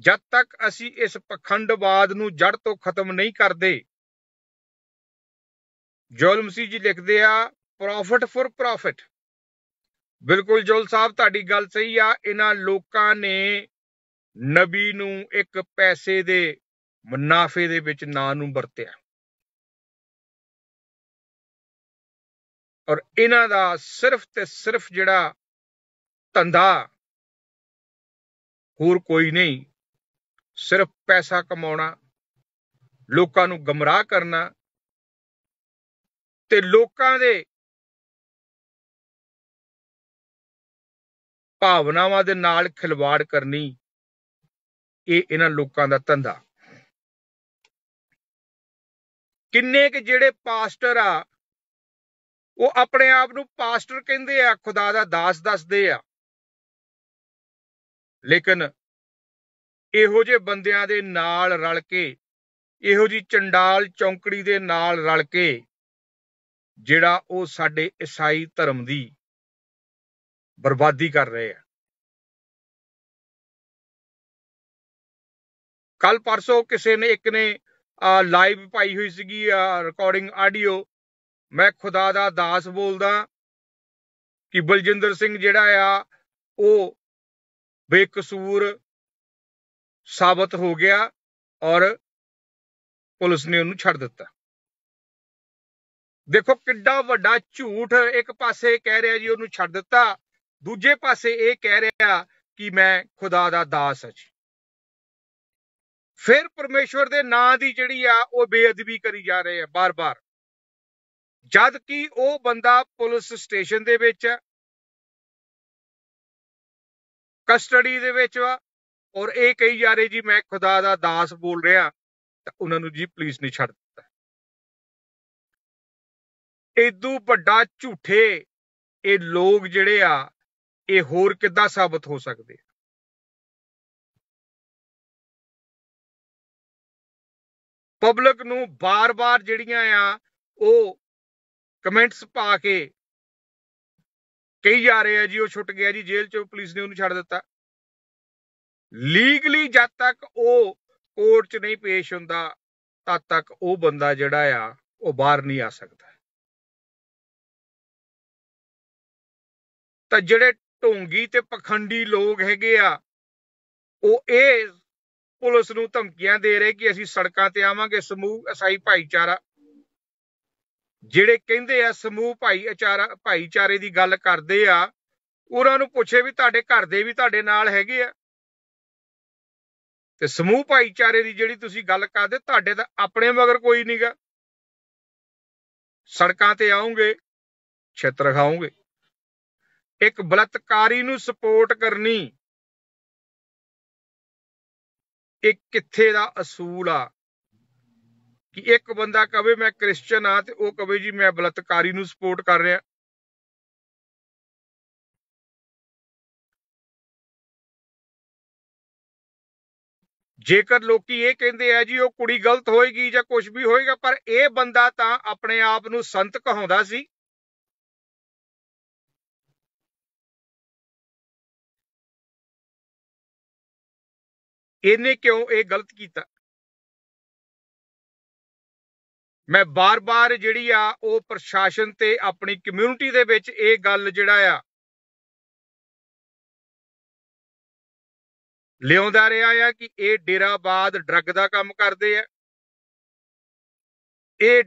ਜਦ ਤੱਕ ਅਸੀਂ ਇਸ ਪਖੰਡਵਾਦ ਨੂੰ ਜੜ ਤੋਂ ਖਤਮ ਨਹੀਂ ਕਰਦੇ, ਜੋਲ ਮਸੀਹ ਜੀ ਲਿਖਦੇ ਆ ਪ੍ਰੋਫਿਟ ਫॉर ਪ੍ਰੋਫਿਟ। ਬਿਲਕੁਲ ਜੋਲ ਸਾਹਿਬ ਤੁਹਾਡੀ ਗੱਲ ਸਹੀ ਆ। ਇਹਨਾਂ ਲੋਕਾਂ ਨੇ ਨਬੀ ਨੂੰ ਇੱਕ ਪੈਸੇ ਦੇ ਮੁਨਾਫੇ ਦੇ ਵਿੱਚ ਨਾਂ ਨੂੰ ਵਰਤਿਆ ਔਰ ਇਹਨਾਂ ਦਾ ਸਿਰਫ ਤੇ ਸਿਰਫ ਜਿਹੜਾ ਧੰਦਾ ਹੋਰ ਕੋਈ ਨਹੀਂ, ਸਿਰਫ ਪੈਸਾ ਕਮਾਉਣਾ, ਲੋਕਾਂ ਨੂੰ ਗਮਰਾਹ ਕਰਨਾ ਤੇ ਲੋਕਾਂ ਦੇ ਭਾਵਨਾਵਾਂ ਦੇ ਨਾਲ ਖਿਲਵਾੜ ਕਰਨੀ, ਇਹ ਇਹਨਾਂ ਲੋਕਾਂ ਦਾ ਧੰਦਾ। ਕਿੰਨੇ ਕੁ ਜਿਹੜੇ ਪਾਸਟਰ ਆ ਉਹ ਆਪਣੇ ਆਪ ਨੂੰ ਪਾਸਟਰ ਕਹਿੰਦੇ ਆ, ਖੁਦਾ ਦਾ ਦਾਸ ਦੱਸਦੇ ਆ, ਲੇਕਿਨ ਇਹੋ ਜਿਹੇ ਬੰਦਿਆਂ ਦੇ ਨਾਲ ਰਲ ਕੇ, ਇਹੋ ਜਿਹੀ ਚੰਡਾਲ ਚੌਂਕੜੀ ਦੇ ਨਾਲ ਰਲ ਕੇ ਜਿਹੜਾ ਉਹ ਸਾਡੇ ਈਸਾਈ ਧਰਮ ਦੀ ਬਰਬਾਦੀ ਕਰ ਰਹੇ ਆ। ਕੱਲ ਪਰਸੋਂ ਕਿਸੇ ਨੇ ਇੱਕ ਨੇ ਲਾਈਵ ਪਾਈ ਹੋਈ ਸੀਗੀ ਰਿਕਾਰਡਿੰਗ ਆਡੀਓ, ਮੈਂ ਖੁਦਾ ਦਾ ਦਾਸ ਬੋਲਦਾ ਕਿ ਬਲਜਿੰਦਰ ਸਿੰਘ ਜਿਹੜਾ ਆ ਉਹ ਬੇਕਸੂਰ ਸਾਬਤ ਹੋ ਗਿਆ ਔਰ ਪੁਲਿਸ ਨੇ ਉਹਨੂੰ ਛੱਡ ਦਿੱਤਾ। ਦੇਖੋ ਕਿੱਡਾ ਵੱਡਾ ਝੂਠ। ਇੱਕ ਪਾਸੇ ਕਹਿ ਰਿਹਾ ਜੀ ਉਹਨੂੰ ਛੱਡ ਦਿੱਤਾ, ਦੂਜੇ ਪਾਸੇ ਇਹ ਕਹਿ ਰਿਹਾ ਕਿ ਮੈਂ ਖੁਦਾ ਦਾ ਦਾਸ ਹਾਂ ਜੀ। ਫਿਰ ਪਰਮੇਸ਼ਵਰ ਦੇ ਨਾਂ ਦੀ ਜਿਹੜੀ ਆ ਉਹ ਬੇਅਦਬੀ ਕਰੀ ਜਾ ਰਹੇ ਆ ਬਾਰ-ਬਾਰ, ਜਦ ਕਿ ਉਹ ਬੰਦਾ ਪੁਲਿਸ ਸਟੇਸ਼ਨ ਦੇ ਵਿੱਚ ਕਸਟਡੀ ਦੇ ਵਿੱਚ ਵਾ ਔਰ ਇਹ ਕਹੀ ਜਾ ਰਹੇ ਜੀ ਮੈਂ ਖੁਦਾ ਦਾ ਦਾਸ ਬੋਲ ਰਿਹਾ, ਤਾਂ ਉਹਨਾਂ ਨੂੰ ਜੀ ਪੁਲਿਸ ਨੇ ਛੱਡ ਦਿੱਤਾ। ਇਦੋਂ ਵੱਡਾ ਝੂਠੇ ਇਹ ਲੋਕ ਜਿਹੜੇ ਆ ਇਹ ਹੋਰ ਕਿੱਦਾਂ ਸਾਬਤ ਹੋ ਸਕਦੇ? ਪਬਲਿਕ ਨੂੰ ਬਾਰ-ਬਾਰ ਜਿਹੜੀਆਂ ਆ ਉਹ ਕਮੈਂਟਸ ਪਾ ਕੇ ਕਹੀ ਜਾ ਰਹੇ ਆ ਜੀ ਉਹ ਛੁੱਟ ਗਿਆ ਜੀ ਜੇਲ੍ਹ ਚੋਂ, ਪੁਲਿਸ ਨੇ ਉਹਨੂੰ ਛੱਡ ਦਿੱਤਾ। ਲੀਗਲੀ ਜਦ ਤੱਕ ਉਹ ਕੋਰਟ 'ਚ ਨਹੀਂ ਪੇਸ਼ ਹੁੰਦਾ ਤਦ ਤੱਕ ਉਹ ਬੰਦਾ ਜਿਹੜਾ ਆ ਉਹ ਬਾਹਰ ਨਹੀਂ ਆ ਸਕਦਾ। ਤਾਂ ਜਿਹੜੇ ਢੋਂਗੀ ਤੇ ਪਖੰਡੀ ਲੋਕ ਹੈਗੇ ਆ ਉਹ ਇਹ ਪੁਲਿਸ ਨੂੰ ਧਮਕੀਆਂ ਦੇ ਰਹੇ ਕਿ ਅਸੀਂ ਸੜਕਾਂ ਤੇ ਆਵਾਂਗੇ। ਸਮੂਹ ਈਸਾਈ ਭਾਈਚਾਰਾ ਜਿਹੜੇ ਕਹਿੰਦੇ ਆ ਸਮੂਹ ਭਾਈਚਾਰੇ ਦੀ ਗੱਲ ਕਰਦੇ ਆ, ਉਹਨਾਂ ਨੂੰ ਪੁੱਛੇ ਵੀ ਤੁਹਾਡੇ ਘਰ ਦੇ ਵੀ ਤੁਹਾਡੇ ਨਾਲ ਹੈਗੇ ਆ, ਤੇ ਸਮੂਹ ਭਾਈਚਾਰੇ ਦੀ ਜਿਹੜੀ ਤੁਸੀਂ ਗੱਲ ਕਰਦੇ ਤੁਹਾਡੇ ਤਾਂ ਆਪਣੇ ਮਗਰ ਕੋਈ ਨਹੀਂਗਾ। ਸੜਕਾਂ ਤੇ ਆਉਂਗੇ ਛਿੱਤਰ ਖਾਓਗੇ। ਇੱਕ ਬਲਾਤਕਾਰੀ ਨੂੰ ਸਪੋਰਟ ਕਰਨੀ ਇਹ ਕਿੱਥੇ ਦਾ ਅਸੂਲ ਆ ਕਿ ਇੱਕ ਬੰਦਾ ਕਵੇ ਮੈਂ ਕ੍ਰਿਸਚਨ ਆ ਤੇ ਉਹ ਕਵੇ ਜੀ ਮੈਂ ਬਲਾਤਕਾਰੀ ਨੂੰ ਸਪੋਰਟ ਕਰ ਰਿਹਾ। ਜੇਕਰ ਲੋਕੀ ਇਹ ਕਹਿੰਦੇ ਆ ਜੀ ਉਹ ਕੁੜੀ ਗਲਤ ਹੋਏਗੀ ਜਾਂ ਕੁਝ ਵੀ ਹੋਏਗਾ, ਪਰ ਇਹ ਬੰਦਾ ਤਾਂ ਆਪਣੇ ਆਪ ਨੂੰ ਸੰਤ ਕਹਾਉਂਦਾ ਸੀ। ਇਹਨੇ ਕਿਉਂ ਇਹ ਗਲਤ ਕੀਤਾ। ਮੈਂ ਬਾਰ-ਬਾਰ ਜਿਹੜੀ ਆ ਉਹ ਪ੍ਰਸ਼ਾਸਨ ਤੇ ਆਪਣੀ ਕਮਿਊਨਿਟੀ ਦੇ ਵਿੱਚ ਇਹ ਗੱਲ ਜਿਹੜਾ ਆ ਲਿਆਉਂਦਾ ਰਿਹਾ ਆ ਕਿ ਇਹ ਡੇਰਾਬਾਦ ਡਰੱਗ ਦਾ ਕੰਮ ਕਰਦੇ ਆ, ਇਹ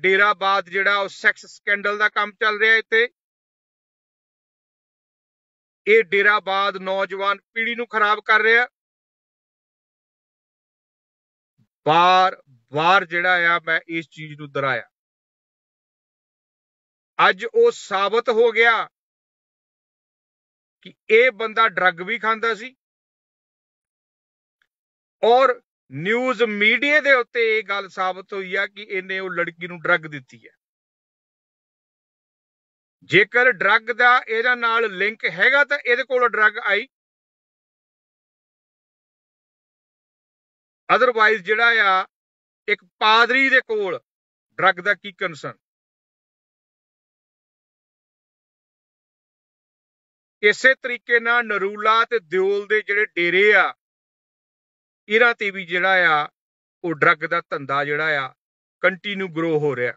ਡੇਰਾਬਾਦ ਜਿਹੜਾ ਉਹ ਸੈਕਸ ਸਕੈਂਡਲ ਦਾ ਕੰਮ ਚੱਲ ਰਿਹਾ ਇੱਥੇ, ਇਹ ਡੇਰਾਬਾਦ ਨੌਜਵਾਨ ਪੀੜ੍ਹੀ ਨੂੰ ਖਰਾਬ ਕਰ ਰਿਹਾ। ਬਾਰ-ਬਾਰ ਜਿਹੜਾ ਆ ਮੈਂ ਇਸ ਚੀਜ਼ ਨੂੰ ਦੁਹਰਾਇਆ। ਅੱਜ ਉਹ ਸਾਬਤ ਹੋ ਗਿਆ ਕਿ ਇਹ ਬੰਦਾ ਡਰੱਗ ਵੀ ਖਾਂਦਾ ਸੀ ਔਰ ਨਿਊਜ਼ ਮੀਡੀਆ ਦੇ ਉੱਤੇ ਇਹ ਗੱਲ ਸਾਬਤ ਹੋਈ ਆ ਕਿ ਇਹਨੇ ਉਹ ਲੜਕੀ ਨੂੰ ਡਰੱਗ ਦਿੱਤੀ ਹੈ। ਜੇਕਰ ਡਰੱਗ ਦਾ ਇਹਦਾ ਨਾਲ ਲਿੰਕ ਹੈਗਾ ਤਾਂ ਇਹਦੇ ਕੋਲ ਡਰੱਗ ਆਈ, ਅਦਰਵਾਈਜ਼ ਜਿਹੜਾ ਆ ਇੱਕ ਪਾਦਰੀ ਦੇ ਕੋਲ ਡਰੱਗ ਦਾ ਕੀ ਕੰਸਰਨ। ਇਸੇ ਤਰੀਕੇ ਨਾਲ ਨਰੂਲਾ ਤੇ ਦਿਓਲ ਦੇ ਜਿਹੜੇ ਡੇਰੇ ਆ ਇਹਨਾਂ ਤੇ ਵੀ ਜਿਹੜਾ ਆ ਉਹ ਡਰੱਗ ਦਾ ਧੰਦਾ ਜਿਹੜਾ ਆ ਕੰਟੀਨਿਊ ਗਰੋ ਹੋ ਰਿਹਾ,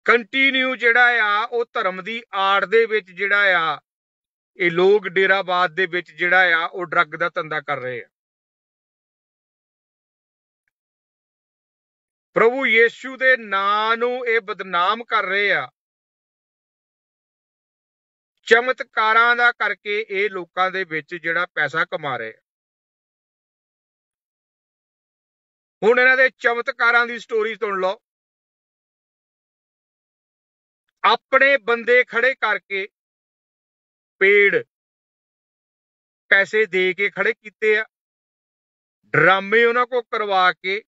ਕੰਟੀਨਿਊ ਜਿਹੜਾ ਆ ਉਹ ਧਰਮ ਦੀ ਆੜ ਦੇ ਵਿੱਚ ਜਿਹੜਾ ਆ ਇਹ ਲੋਕ ਡੇਰਾਬਾਦ ਦੇ ਵਿੱਚ ਜਿਹੜਾ ਆ ਉਹ ਡਰੱਗ ਦਾ ਧੰਦਾ ਕਰ ਰਹੇ ਆ। ਪ੍ਰਭੂ ਯੀਸ਼ੂ ਦੇ ਨਾਂ ਨੂੰ ਇਹ ਬਦਨਾਮ ਕਰ ਰਹੇ ਆ। ਚਮਤਕਾਰਾਂ ਦਾ ਕਰਕੇ ਇਹ ਲੋਕਾਂ ਦੇ ਵਿੱਚ ਜਿਹੜਾ ਪੈਸਾ ਕਮਾ ਰਹੇ ਆ। ਹੁਣ ਇਹਨਾਂ ਦੇ ਚਮਤਕਾਰਾਂ ਦੀ ਸਟੋਰੀ ਸੁਣ ਲਓ। ਆਪਣੇ ਬੰਦੇ ਖੜੇ ਕਰਕੇ ਪੇੜ ਪੈਸੇ ਦੇ ਕੇ ਖੜੇ ਕੀਤੇ ਆ, ਡਰਾਮੇ ਉਹਨਾਂ ਕੋਲ ਕਰਵਾ ਕੇ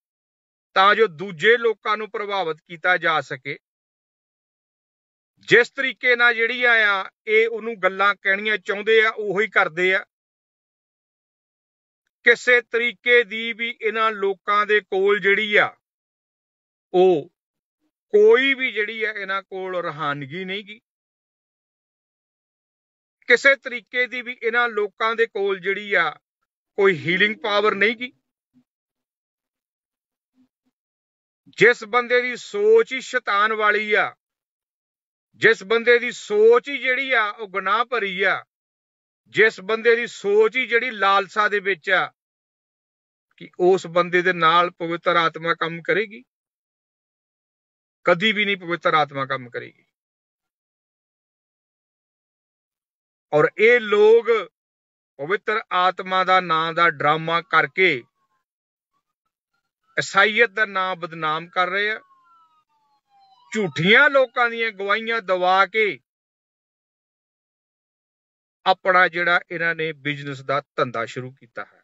ਤਾਂ ਜੋ ਦੂਜੇ ਲੋਕਾਂ ਨੂੰ ਪ੍ਰਭਾਵਿਤ ਕੀਤਾ ਜਾ ਸਕੇ। ਜਿਸ ਤਰੀਕੇ ਨਾਲ ਜਿਹੜੀਆਂ ਆ ਇਹ ਉਹਨੂੰ ਗੱਲਾਂ ਕਹਿਣੀਆਂ ਚਾਹੁੰਦੇ ਆ ਉਹੀ ਕਰਦੇ ਆ। ਕਿਸੇ ਤਰੀਕੇ ਦੀ ਵੀ ਇਹਨਾਂ ਲੋਕਾਂ ਦੇ ਕੋਲ ਜਿਹੜੀ ਆ ਉਹ ਕੋਈ ਵੀ ਜਿਹੜੀ ਆ ਇਹਨਾਂ ਕੋਲ ਰਹਾਨਗੀ ਨਹੀਂ ਗੀ। ਕਿਸੇ ਤਰੀਕੇ ਦੀ ਵੀ ਇਹਨਾਂ ਲੋਕਾਂ ਦੇ ਕੋਲ ਜਿਹੜੀ ਆ ਕੋਈ ਹੀਲਿੰਗ ਪਾਵਰ ਨਹੀਂ ਗੀ। ਜਿਸ ਬੰਦੇ ਦੀ ਸੋਚ ਹੀ ਸ਼ੈਤਾਨ ਵਾਲੀ ਆ, ਜਿਸ ਬੰਦੇ ਦੀ ਸੋਚ ਹੀ ਜਿਹੜੀ ਆ ਉਹ ਗੁਨਾਹ ਭਰੀ ਆ, ਜਿਸ ਬੰਦੇ ਦੀ ਸੋਚ ਹੀ ਜਿਹੜੀ ਲਾਲਸਾ ਦੇ ਵਿੱਚ ਆ, ਕਿ ਉਸ ਬੰਦੇ ਦੇ ਨਾਲ ਪਵਿੱਤਰ ਆਤਮਾ ਕੰਮ ਕਰੇਗੀ? ਕਦੀ ਵੀ ਨਹੀਂ ਪਵਿੱਤਰ ਆਤਮਾ ਕੰਮ ਕਰੇਗੀ। ਔਰ ਇਹ ਲੋਕ ਪਵਿੱਤਰ ਆਤਮਾ ਦਾ ਨਾਂ ਦਾ ਡਰਾਮਾ ਕਰਕੇ ਈਸਾਈਅਤ ਦਾ ਨਾਂ ਬਦਨਾਮ ਕਰ ਰਹੇ ਆ। ਝੂਠੀਆਂ ਲੋਕਾਂ ਦੀਆਂ ਗਵਾਹੀਆਂ ਦਵਾ ਕੇ ਆਪਣਾ ਜਿਹੜਾ ਇਹਨਾਂ ਨੇ ਬਿਜ਼ਨਸ ਦਾ ਧੰਦਾ ਸ਼ੁਰੂ ਕੀਤਾ ਹੈ।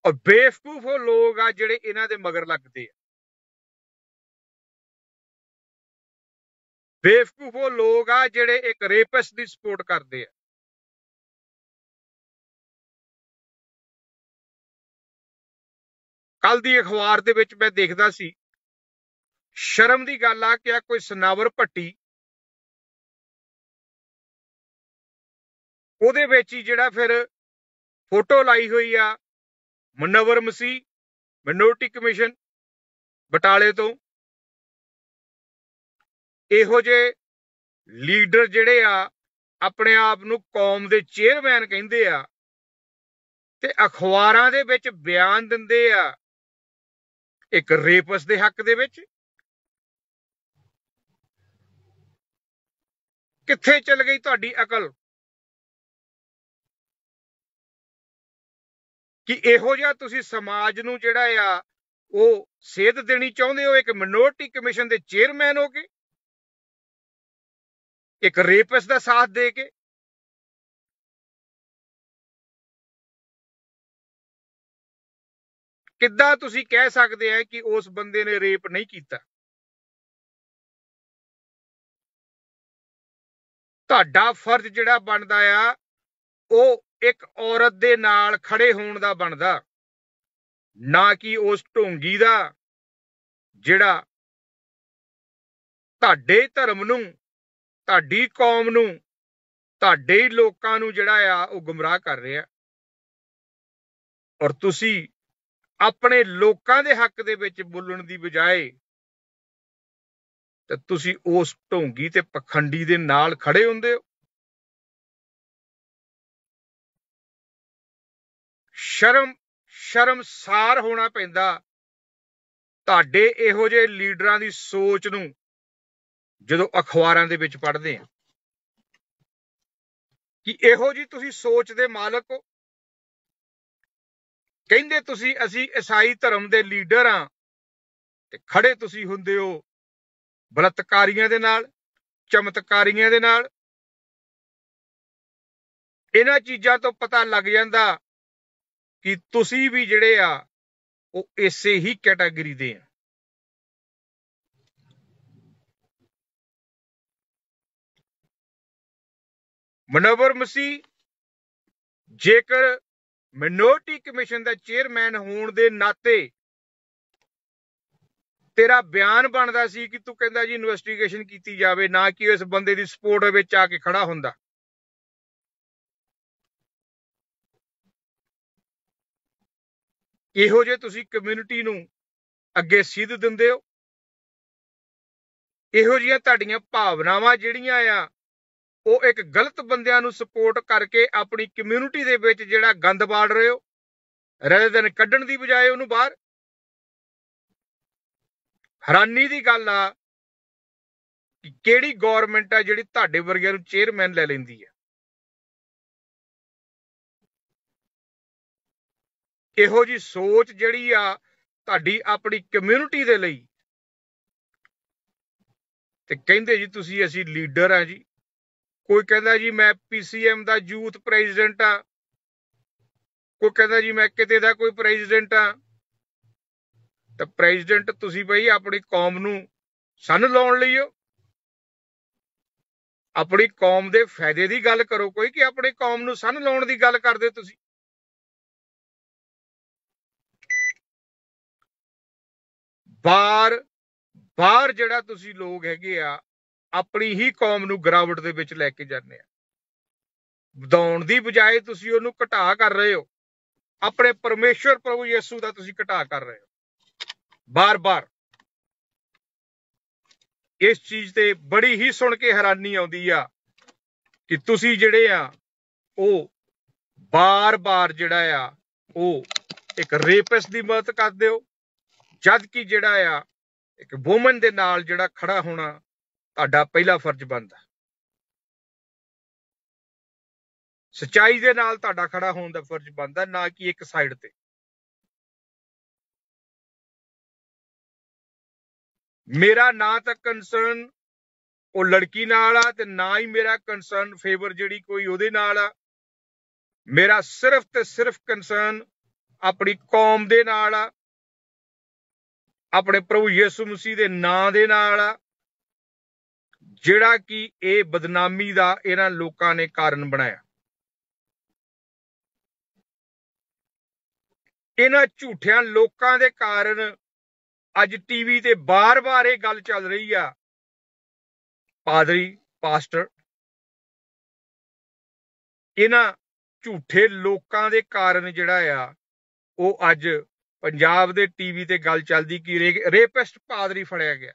ਔਰ ਬੇਵਕੂਫ ਉਹ ਲੋਕ ਆ ਜਿਹੜੇ ਇਹਨਾਂ ਦੇ ਮਗਰ ਲੱਗਦੇ ਆ। ਬੇਵਕੂਫ ਉਹ ਲੋਕ ਆ ਜਿਹੜੇ ਇੱਕ ਰੇਪਿਸਟ ਦੀ ਸਪੋਰਟ ਕਰਦੇ ਆ। ਕੱਲ ਦੀ ਅਖਬਾਰ ਦੇ ਵਿੱਚ ਮੈਂ ਦੇਖਦਾ ਸੀ, ਸ਼ਰਮ ਦੀ ਗੱਲ ਆ ਕਿ ਕੋਈ ਸਨਾਵਰ ਭੱਟੀ ਉਹਦੇ ਵਿੱਚ ਹੀ ਜਿਹੜਾ ਫਿਰ ਫੋਟੋ ਲਾਈ ਹੋਈ ਆ ਮੁਨੱਵਰ ਮਸੀਹ ਮਿਨੋਰਟੀ ਕਮਿਸ਼ਨ ਬਟਾਲੇ ਤੋਂ। ਇਹੋ ਜਿਹੇ ਲੀਡਰ ਜਿਹੜੇ ਆ ਆਪਣੇ ਆਪ ਨੂੰ ਕੌਮ ਦੇ ਚੇਅਰਮੈਨ ਕਹਿੰਦੇ ਆ ਤੇ ਅਖਬਾਰਾਂ ਦੇ ਵਿੱਚ ਬਿਆਨ ਦਿੰਦੇ ਆ ਇੱਕ ਰੇਪਸ ਦੇ ਹੱਕ ਦੇ ਵਿੱਚ। ਕਿੱਥੇ ਚਲ ਗਈ ਤੁਹਾਡੀ ਅਕਲ ਕਿ ਇਹੋ ਜਿਹਾ ਤੁਸੀਂ ਸਮਾਜ ਨੂੰ ਜਿਹੜਾ ਆ ਉਹ ਸੇਧ ਦੇਣੀ ਚਾਹੁੰਦੇ ਹੋ ਇੱਕ ਮਿਨੋਰਟੀ ਕਮਿਸ਼ਨ ਦੇ ਚੇਅਰਮੈਨ ਹੋ ਕੇ, ਇੱਕ ਰੇਪਸ ਦਾ ਸਾਥ ਦੇ ਕੇ। ਕਿੱਦਾਂ ਤੁਸੀਂ ਕਹਿ ਸਕਦੇ ਆ ਕਿ ਉਸ ਬੰਦੇ ਨੇ ਰੇਪ ਨਹੀਂ ਕੀਤਾ? ਤੁਹਾਡਾ ਫਰਜ਼ ਜਿਹੜਾ ਬਣਦਾ ਆ ਉਹ ਇੱਕ ਔਰਤ ਦੇ ਨਾਲ ਖੜੇ ਹੋਣ ਦਾ ਬਣਦਾ, ਨਾ ਕਿ ਉਸ ਢੋਂਗੀ ਦਾ ਜਿਹੜਾ ਤੁਹਾਡੇ ਧਰਮ ਨੂੰ, ਤੁਹਾਡੀ ਕੌਮ ਨੂੰ ਤੁਹਾਡੇ ਹੀ ਲੋਕਾਂ ਨੂੰ ਜਿਹੜਾ ਆ ਉਹ ਗੁੰਮਰਾਹ ਕਰ ਰਿਹਾ ਔਰ ਤੁਸੀਂ ਆਪਣੇ ਲੋਕਾਂ ਦੇ ਹੱਕ ਦੇ ਵਿੱਚ ਬੋਲਣ ਦੀ ਬਜਾਏ ਤੇ ਤੁਸੀਂ ਉਸ ਢੋਂਗੀ ਤੇ ਪਖੰਡੀ ਦੇ ਨਾਲ ਖੜੇ ਹੁੰਦੇ ਹੋ। ਸ਼ਰਮਸਾਰ ਹੋਣਾ ਪੈਂਦਾ ਤੁਹਾਡੇ ਇਹੋ ਜਿਹੇ ਲੀਡਰਾਂ ਦੀ ਸੋਚ ਨੂੰ ਜਦੋਂ ਅਖਬਾਰਾਂ ਦੇ ਵਿੱਚ ਪੜ੍ਹਦੇ ਆ ਕਿ ਇਹੋ ਜੀ ਤੁਸੀਂ ਸੋਚ ਦੇ ਮਾਲਕ ਹੋ। ਕਹਿੰਦੇ ਤੁਸੀਂ ਅਸੀਂ ਈਸਾਈ ਧਰਮ ਦੇ ਲੀਡਰ ਆ ਤੇ ਖੜੇ ਤੁਸੀਂ ਹੁੰਦੇ ਹੋ ਬਲਤਕਾਰੀਆਂ ਦੇ ਨਾਲ, ਚਮਤਕਾਰੀਆਂ ਦੇ ਨਾਲ। ਇਹਨਾਂ ਚੀਜ਼ਾਂ ਤੋਂ ਪਤਾ ਲੱਗ ਜਾਂਦਾ ਕਿ ਤੁਸੀਂ ਵੀ ਜਿਹੜੇ ਆ ਉਹ ਇਸੇ ਹੀ ਕੈਟਾਗਰੀ ਦੇ ਆ। ਮਨੋਵਰ ਮਸੀਹ ਜੇਕਰ ਮਿਨੋਰਟੀ ਕਮਿਸ਼ਨ ਦਾ ਚੇਅਰਮੈਨ ਹੋਣ ਦੇ ਨਾਤੇ ਤੇਰਾ ਬਿਆਨ ਬਣਦਾ ਸੀ ਕਿ ਤੂੰ ਕਹਿੰਦਾ ਜੀ ਇਨਵੈਸਟੀਗੇਸ਼ਨ ਕੀਤੀ ਜਾਵੇ, ਨਾ ਕਿ ਇਸ ਬੰਦੇ ਦੀ ਸਪੋਰਟ ਵਿੱਚ ਆ ਕੇ ਖੜਾ ਹੁੰਦਾ। ਇਹੋ ਜਿਹੇ ਤੁਸੀਂ ਕਮਿਊਨਿਟੀ ਨੂੰ ਅੱਗੇ ਸਿੱਧ ਦਿੰਦੇ ਹੋ। ਇਹੋ ਜਿਹੀਆਂ ਤੁਹਾਡੀਆਂ ਭਾਵਨਾਵਾਂ ਜਿਹੜੀਆਂ ਆ ਉਹ ਇੱਕ ਗਲਤ ਬੰਦਿਆਂ ਨੂੰ ਸਪੋਰਟ ਕਰਕੇ ਆਪਣੀ ਕਮਿਊਨਿਟੀ ਦੇ ਵਿੱਚ ਜਿਹੜਾ ਗੰਦ ਬਾੜ ਰਹੇ ਹੋ, ਰੈਦਰ ਦੈਨ ਕੱਢਣ ਦੀ ਬਜਾਏ ਉਹਨੂੰ ਬਾਹਰ। ਹੈਰਾਨੀ ਦੀ ਗੱਲ ਆ ਕਿ ਕਿਹੜੀ ਗੌਰਮੈਂਟ ਆ ਜਿਹੜੀ ਤੁਹਾਡੇ ਵਰਗਿਆਂ ਨੂੰ ਚੇਅਰਮੈਨ ਲੈ ਲੈਂਦੀ ਹੈ। ਇਹੋ ਜੀ ਸੋਚ ਜਿਹੜੀ ਆ ਤੁਹਾਡੀ ਆਪਣੀ ਕਮਿਊਨਿਟੀ ਦੇ ਲਈ, ਤੇ ਕਹਿੰਦੇ ਜੀ ਤੁਸੀਂ ਅਸੀਂ ਲੀਡਰ ਆ ਜੀ। ਕੋਈ ਕਹਿੰਦਾ ਜੀ ਮੈਂ PCM ਦਾ ਯੂਥ ਪ੍ਰੈਜ਼ੀਡੈਂਟ ਆ, ਕੋਈ ਕਹਿੰਦਾ ਜੀ ਮੈਂ ਕਿਤੇ ਦਾ ਕੋਈ ਪ੍ਰੈਜ਼ੀਡੈਂਟ ਆ। ਤਾਂ ਪ੍ਰੈਜ਼ੀਡੈਂਟ ਤੁਸੀਂ ਬਈ ਆਪਣੀ ਕੌਮ ਨੂੰ ਸੰਨ ਲਾਉਣ ਲਈ ਹੋ। ਆਪਣੀ ਕੌਮ ਦੇ ਫਾਇਦੇ ਦੀ ਗੱਲ ਕਰੋ ਕੋਈ, ਕਿ ਆਪਣੀ ਕੌਮ ਨੂੰ ਸੰਨ ਲਾਉਣ ਦੀ ਗੱਲ ਕਰਦੇ ਤੁਸੀਂ। ਬਾਰ ਜਿਹੜਾ ਤੁਸੀਂ ਲੋਕ ਹੈਗੇ ਆ ਆਪਣੀ ਹੀ ਕੌਮ ਨੂੰ ਗਿਰਾਵਟ ਦੇ ਵਿੱਚ ਲੈ ਕੇ ਜਾਂਦੇ ਆ। ਵਧਾਉਣ ਦੀ ਬਜਾਏ ਤੁਸੀਂ ਉਹਨੂੰ ਘਟਾ ਕਰ ਰਹੇ ਹੋ। ਆਪਣੇ ਪਰਮੇਸ਼ਵਰ ਪ੍ਰਭੂ ਯਿਸੂ ਦਾ ਤੁਸੀਂ ਘਟਾ ਕਰ ਰਹੇ ਹੋ ਬਾਰ-ਬਾਰ। ਇਸ ਚੀਜ਼ ਤੇ ਬੜੀ ਹੀ ਸੁਣ ਕੇ ਹੈਰਾਨੀ ਆਉਂਦੀ ਆ ਕਿ ਤੁਸੀਂ ਜਿਹੜੇ ਆ ਉਹ ਬਾਰ-ਬਾਰ ਜਿਹੜਾ ਆ ਉਹ ਇੱਕ ਰੇਪਿਸਟ ਦੀ ਮਦਦ ਕਰਦੇ ਹੋ, ਜਦ ਕਿ ਜਿਹੜਾ ਆ ਇੱਕ ਵੂਮਨ ਦੇ ਨਾਲ ਜਿਹੜਾ ਖੜਾ ਹੋਣਾ ਤੁਹਾਡਾ ਪਹਿਲਾ ਫਰਜ਼ ਬਣਦਾ। ਸੱਚਾਈ ਦੇ ਨਾਲ ਤੁਹਾਡਾ ਖੜਾ ਹੋਣ ਦਾ ਫਰਜ਼ ਬਣਦਾ, ਨਾ ਕਿ ਇੱਕ ਸਾਈਡ ਤੇ। ਮੇਰਾ ਨਾ ਤਾਂ ਕੰਸਰਨ ਉਹ ਲੜਕੀ ਨਾਲ ਆ ਤੇ ਨਾ ਹੀ ਮੇਰਾ ਕੰਸਰਨ ਫੇਵਰ ਜਿਹੜੀ ਕੋਈ ਉਹਦੇ ਨਾਲ ਆ। ਮੇਰਾ ਸਿਰਫ ਤੇ ਸਿਰਫ ਕੰਸਰਨ ਆਪਣੀ ਕੌਮ ਦੇ ਨਾਲ ਆ, ਆਪਣੇ ਪ੍ਰਭੂ ਯਿਸੂ ਮਸੀਹ ਦੇ ਨਾਂ ਦੇ ਨਾਲ ਆ, ਜਿਹੜਾ ਕਿ ਇਹ ਬਦਨਾਮੀ ਦਾ ਇਹਨਾਂ ਲੋਕਾਂ ਨੇ ਕਾਰਨ ਬਣਾਇਆ। ਇਹਨਾਂ ਝੂਠਿਆਂ ਲੋਕਾਂ ਦੇ ਕਾਰਨ ਅੱਜ ਟੀਵੀ ਤੇ ਬਾਰ-ਬਾਰ ਇਹ ਗੱਲ ਚੱਲ ਰਹੀ ਆ, ਪਾਸਟਰ ਇਹਨਾਂ ਝੂਠੇ ਲੋਕਾਂ ਦੇ ਕਾਰਨ ਜਿਹੜਾ ਆ ਉਹ ਅੱਜ ਪੰਜਾਬ ਦੇ ਟੀਵੀ ਤੇ ਗੱਲ ਚੱਲਦੀ ਕਿ ਰੇਪਿਸਟ ਪਾਦਰੀ ਫੜਿਆ ਗਿਆ,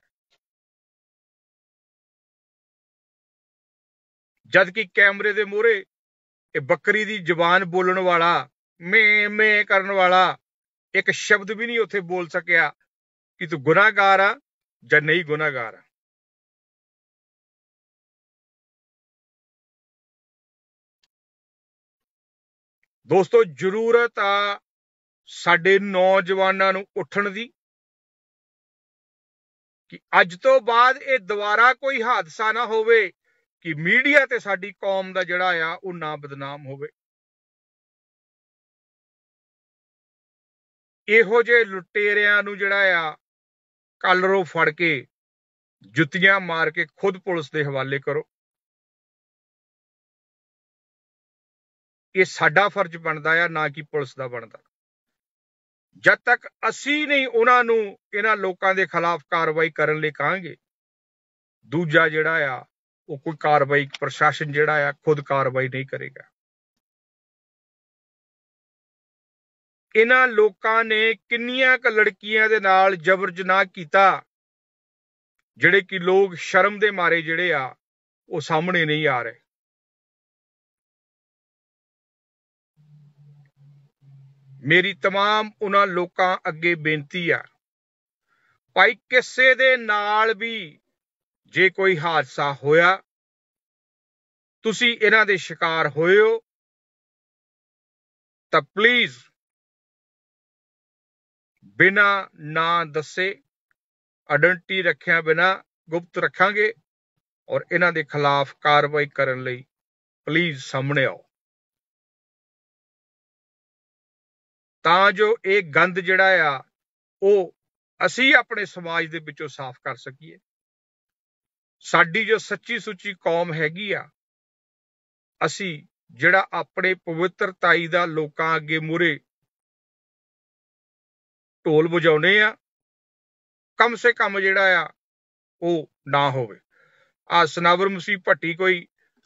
ਜਦ ਕਿ ਕੈਮਰੇ ਦੇ ਮੂਹਰੇ ਇਹ ਬੱਕਰੀ ਦੀ ਜ਼ੁਬਾਨ ਬੋਲਣ ਵਾਲਾ, ਮੈਂ ਕਰਨ ਵਾਲਾ ਇੱਕ ਸ਼ਬਦ ਵੀ ਨਹੀਂ ਉੱਥੇ ਬੋਲ ਸਕਿਆ ਕਿ ਤੂੰ ਗੁਨਾਹਗਾਰ ਆ ਜਾਂ ਨਹੀਂ ਗੁਨਾਹਗਾਰ ਆ। ਦੋਸਤੋ, ਜ਼ਰੂਰਤ ਆ ਸਾਡੇ ਨੌਜਵਾਨਾਂ ਨੂੰ ਉੱਠਣ ਦੀ ਕਿ ਅੱਜ ਤੋਂ ਬਾਅਦ ਇਹ ਦੁਬਾਰਾ ਕੋਈ ਹਾਦਸਾ ਨਾ ਹੋਵੇ ਕਿ ਮੀਡੀਆ ਤੇ ਸਾਡੀ ਕੌਮ ਦਾ ਜਿਹੜਾ ਆ ਉਹ ਨਾ ਬਦਨਾਮ ਹੋਵੇ। ਇਹੋ ਜਿਹੇ ਲੁਟੇਰਿਆਂ ਨੂੰ ਜਿਹੜਾ ਆ ਕਲਰੋਂ ਫੜ ਕੇ ਜੁੱਤੀਆਂ ਮਾਰ ਕੇ ਖੁਦ ਪੁਲਿਸ ਦੇ ਹਵਾਲੇ ਕਰੋ। ਇਹ ਸਾਡਾ ਫਰਜ਼ ਬਣਦਾ ਆ, ਨਾ ਕਿ ਪੁਲਿਸ ਦਾ ਬਣਦਾ। ਜਦ ਤੱਕ ਅਸੀਂ ਨਹੀਂ ਉਹਨਾਂ ਨੂੰ ਇਹਨਾਂ ਲੋਕਾਂ ਦੇ ਖਿਲਾਫ ਕਾਰਵਾਈ ਕਰਨ ਲਈ ਕਹਾਂਗੇ, ਦੂਜਾ ਜਿਹੜਾ ਆ वो कोई कार्रवाई प्रशासन जिहड़ा आ खुद कार्रवाई नहीं करेगा। इन्हां लोकां ने किन्नियां क लड़कियां दे नाल जबर जनाह कीता जिहड़े कि लोग शर्म दे मारे जिहड़े आ वो सामने नहीं आ रहे। मेरी तमाम उन्हां लोकां अगे बेनती आ, भाई किसे दे नाल भी जे कोई हादसा होया, तुसी इन्हां दे शिकार होए हो, तां प्लीज बिना ना दसे आइडेंटिटी रखिया बिना गुप्त रखांगे और इन्हां दे खिलाफ कार्रवाई करन लई प्लीज सामने आओ, तां जो एक गंद जिहड़ा आ वो असी अपने समाज दे विचों साफ कर सकीए। साडी जो सच्ची सुच्ची कौम हैगी आ, असी जिहड़ा अपने पवित्रताई दा लोकां अगे मूहरे ढोल वजाउने आ, कम से कम जिहड़ा आ वो ना होवे। आ सनावर मसीह भट्टी कोई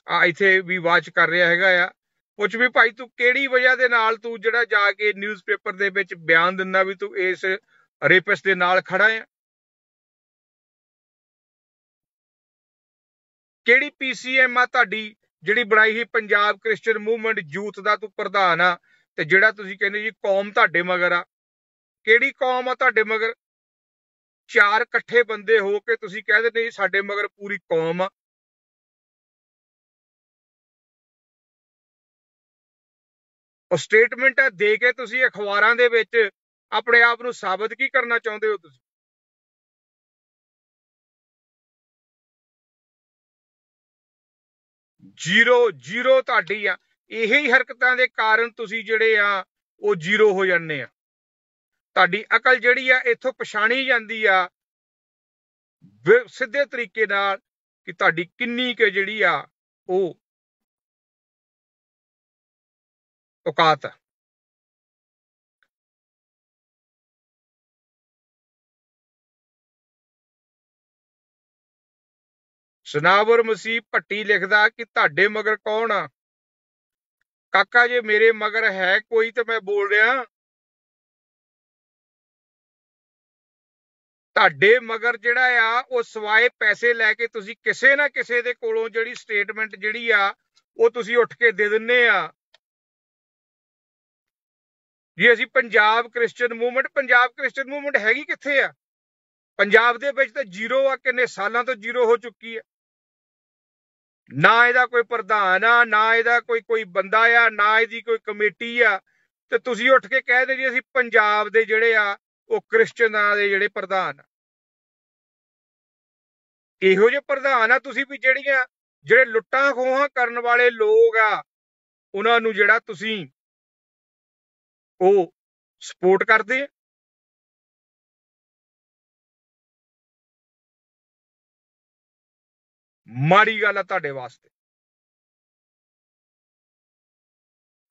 इथे भी वाच कर रहा हैगा आ, पुछ भी भाई तू किहड़ी वजह दे नाल तू जिहड़ा जाके न्यूज़पेपर दे विच बयान दिंदा भी तू इस रेपिस्ट दे नाल खड़ा है। किहड़ी पीसीएम आ तुहाडी जिहड़ी बनाई ही पंजाब क्रिश्चियन मूवमेंट यूथ दा तू प्रधान आ ते जिहड़ा तुसीं कहंदे जी कौम तुहाडे मगर आ, किहड़ी कौम आ तुहाडे मगर? चार इकट्ठे बंदे हो के तुसीं कहदे नहीं साडे मगर पूरी कौम आ। और स्टेटमेंट दे के तुसीं अखबारां दे विच अपने आप नूं साबित की करना चाहुंदे हो? तुसीं जीरो जीरो तुहाडी आ, यही हरकतां दे कारण तुसीं जिहड़े आ वो जीरो हो जांदे आ। तुहाडी अकल जिहड़ी आ इथों पछाणी जांदी आ सिद्धे तरीके नाल कि तुहाडी किन्नी के जिहड़ी आ वो औकात आ। सनावर मसीह भट्टी लिखदा कि तुहाडे मगर कौन आ? काका जे मेरे मगर है कोई तो मैं बोल रहा, तुहाडे मगर जिहड़ा आ वो सवाए पैसे लैके तुसीं किसे ना किसे दे कोलों जिहड़ी स्टेटमेंट जिहड़ी आ वो तुसीं उठ के दे दिंदे आ जी असीं पंजाब क्रिश्चियन मूवमेंट हैगी कित्थे आ? पंजाब दे विच तां जीरो आ, किन्ने सालां तो जीरो हो चुकी है। ना इहदा कोई प्रधान आ, ना इहदा कोई बंदा आ, ना इहदी कोई कमेटी आ ते तुसीं उठ के कह दे जी असीं पंजाब दे जिहड़े आ वो क्रिश्चियनां दे जिहड़े प्रधान आ। ਇਹੋ ਜਿਹੇ ਪ੍ਰਧਾਨ ਆ ਤੁਸੀਂ ਵੀ ਜਿਹੜੀਆਂ ਜਿਹੜੇ ਲੁੱਟਾਂ ਖੋਹਾਂ ਕਰਨ ਵਾਲੇ ਲੋਕ ਆ ਉਹਨਾਂ ਨੂੰ ਜਿਹੜਾ ਤੁਸੀਂ ਉਹ ਸਪੋਰਟ ਕਰਦੇ ਆ। ਮਾੜੀ ਗੱਲ ਆ ਤੁਹਾਡੇ ਵਾਸਤੇ।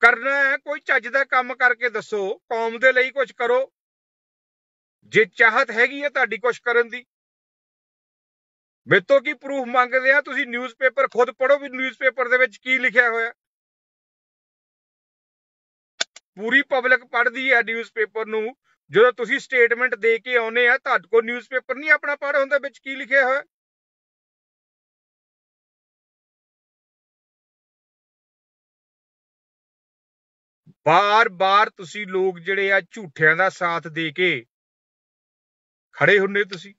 ਕਰਨਾ ਹੈ ਕੋਈ ਚੱਜ ਦਾ ਕੰਮ ਕਰਕੇ ਦੱਸੋ, ਕੌਮ ਦੇ ਲਈ ਕੁਝ ਕਰੋ ਜੇ ਚਾਹਤ ਹੈਗੀ ਹੈ ਤੁਹਾਡੀ ਕੁਝ ਕਰਨ ਦੀ। ਮੇਰੇ ਤੋਂ ਕੀ ਪ੍ਰੂਫ ਮੰਗਦੇ ਆ? ਤੁਸੀਂ ਨਿਊਜ਼ਪੇਪਰ ਖੁਦ ਪੜੋ ਵੀ ਨਿਊਜ਼ਪੇਪਰ ਦੇ ਵਿੱਚ ਕੀ ਲਿਖਿਆ ਹੋਇਆ। ਪੂਰੀ ਪਬਲਿਕ ਪੜ੍ਹਦੀ ਹੈ ਨਿਊਜ਼ਪੇਪਰ ਨੂੰ। ਜਦੋਂ ਤੁਸੀਂ ਸਟੇਟਮੈਂਟ ਦੇ ਕੇ ਆਉਨੇ ਆ ਤੁਹਾਡੇ ਕੋਲ ਨਿਊਜ਼ਪੇਪਰ ਨਹੀਂ ਆਪਣਾ ਪੜ੍ਹ ਹੁੰਦਾ ਵਿੱਚ ਕੀ ਲਿਖਿਆ ਹੋਇਆ। ਬਾਰ-ਬਾਰ ਤੁਸੀਂ ਲੋਕ ਜਿਹੜੇ ਆ ਝੂਠਿਆਂ ਦਾ ਸਾਥ ਦੇ ਕੇ ਖੜੇ ਹੁੰਨੇ। ਤੁਸੀਂ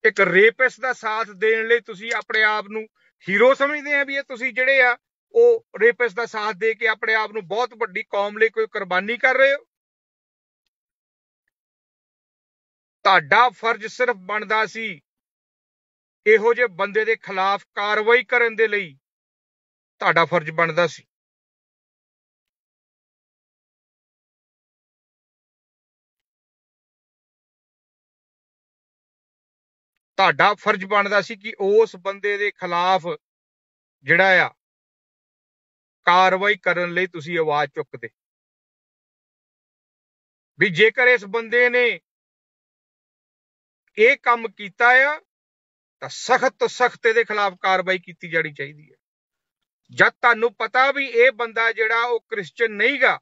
ਇੱਕ ਰੇਪਿਸਟ ਦਾ ਸਾਥ ਦੇਣ ਲਈ ਤੁਸੀਂ ਆਪਣੇ ਆਪ ਨੂੰ ਹੀਰੋ ਸਮਝਦੇ ਆ ਵੀ ਇਹ ਤੁਸੀਂ ਜਿਹੜੇ ਆ ਉਹ ਰੇਪਿਸਟ ਦਾ ਸਾਥ ਦੇ ਕੇ ਆਪਣੇ ਆਪ ਨੂੰ ਬਹੁਤ ਵੱਡੀ ਕੌਮ ਲਈ ਕੋਈ ਕੁਰਬਾਨੀ ਕਰ ਰਹੇ ਹੋ। ਤੁਹਾਡਾ ਫਰਜ਼ ਸਿਰਫ ਬਣਦਾ ਸੀ ਇਹੋ ਜਿਹੇ ਬੰਦੇ ਦੇ ਖਿਲਾਫ ਕਾਰਵਾਈ ਕਰਨ ਦੇ ਲਈ ਤੁਹਾਡਾ ਫਰਜ਼ ਬਣਦਾ ਸੀ। ਤੁਹਾਡਾ ਫਰਜ਼ ਬਣਦਾ ਸੀ ਕਿ ਉਸ ਬੰਦੇ ਦੇ ਖਿਲਾਫ ਜਿਹੜਾ ਆ ਕਾਰਵਾਈ ਕਰਨ ਲਈ ਤੁਸੀਂ ਆਵਾਜ਼ ਚੁੱਕਦੇ ਵੀ ਜੇਕਰ ਇਸ ਬੰਦੇ ਨੇ ਇਹ ਕੰਮ ਕੀਤਾ ਆ ਤਾਂ ਸਖਤ ਤੋਂ ਸਖਤ ਇਹਦੇ ਖਿਲਾਫ ਕਾਰਵਾਈ ਕੀਤੀ ਜਾਣੀ ਚਾਹੀਦੀ ਹੈ। ਜਦ ਤੁਹਾਨੂੰ ਪਤਾ ਵੀ ਇਹ ਬੰਦਾ ਜਿਹੜਾ ਉਹ ਕ੍ਰਿਸਚਨ ਨਹੀਂਗਾ,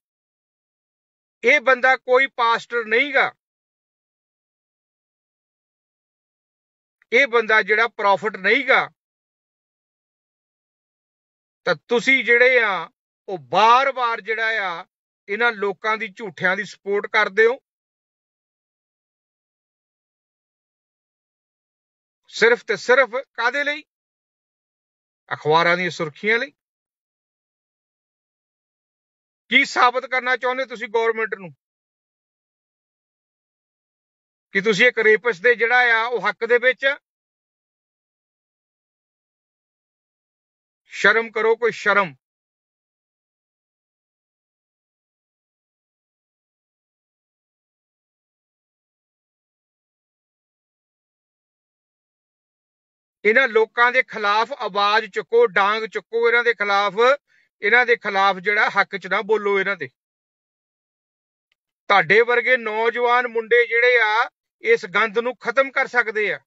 ਇਹ ਬੰਦਾ ਕੋਈ ਪਾਸਟਰ ਨਹੀਂਗਾ, ਇਹ ਬੰਦਾ ਜਿਹੜਾ ਪ੍ਰੋਫਿਟ ਨਹੀਂਗਾ, ਤਾਂ ਤੁਸੀਂ ਜਿਹੜੇ ਆ ਉਹ ਬਾਰ-ਬਾਰ ਜਿਹੜਾ ਆ ਇਹਨਾਂ ਲੋਕਾਂ ਦੀ ਝੂਠਿਆਂ ਦੀ ਸਪੋਰਟ ਕਰਦੇ ਹੋ, ਸਿਰਫ ਤੇ ਸਿਰਫ ਕਾਦੇ ਲਈ? ਅਖਬਾਰਾਂ ਦੀਆਂ ਸੁਰਖੀਆਂ ਲਈ। ਕੀ ਸਾਬਤ ਕਰਨਾ ਚਾਹੁੰਦੇ ਤੁਸੀਂ ਗਵਰਨਮੈਂਟ ਨੂੰ? ਕਿ ਤੁਸੀਂ ਇੱਕ ਰੇਪਿਸਟ ਦੇ ਜਿਹੜਾ ਆ ਉਹ ਹੱਕ ਦੇ ਵਿੱਚ? ਸ਼ਰਮ ਕਰੋ, ਕੋਈ ਸ਼ਰਮ। ਇਹਨਾਂ ਲੋਕਾਂ ਦੇ ਖਿਲਾਫ ਆਵਾਜ਼ ਚੁੱਕੋ, ਡਾਂਗ ਚੁੱਕੋ, ਇਹਨਾਂ ਦੇ ਖਿਲਾਫ ਜਿਹੜਾ ਹੱਕ 'ਚ ਨਾ ਬੋਲੋ। ਇਹਨਾਂ ਦੇ ਤੁਹਾਡੇ ਵਰਗੇ ਨੌਜਵਾਨ ਮੁੰਡੇ ਜਿਹੜੇ ਆ ਇਸ ਗੰਦ ਨੂੰ ਖਤਮ ਕਰ ਸਕਦੇ ਆ,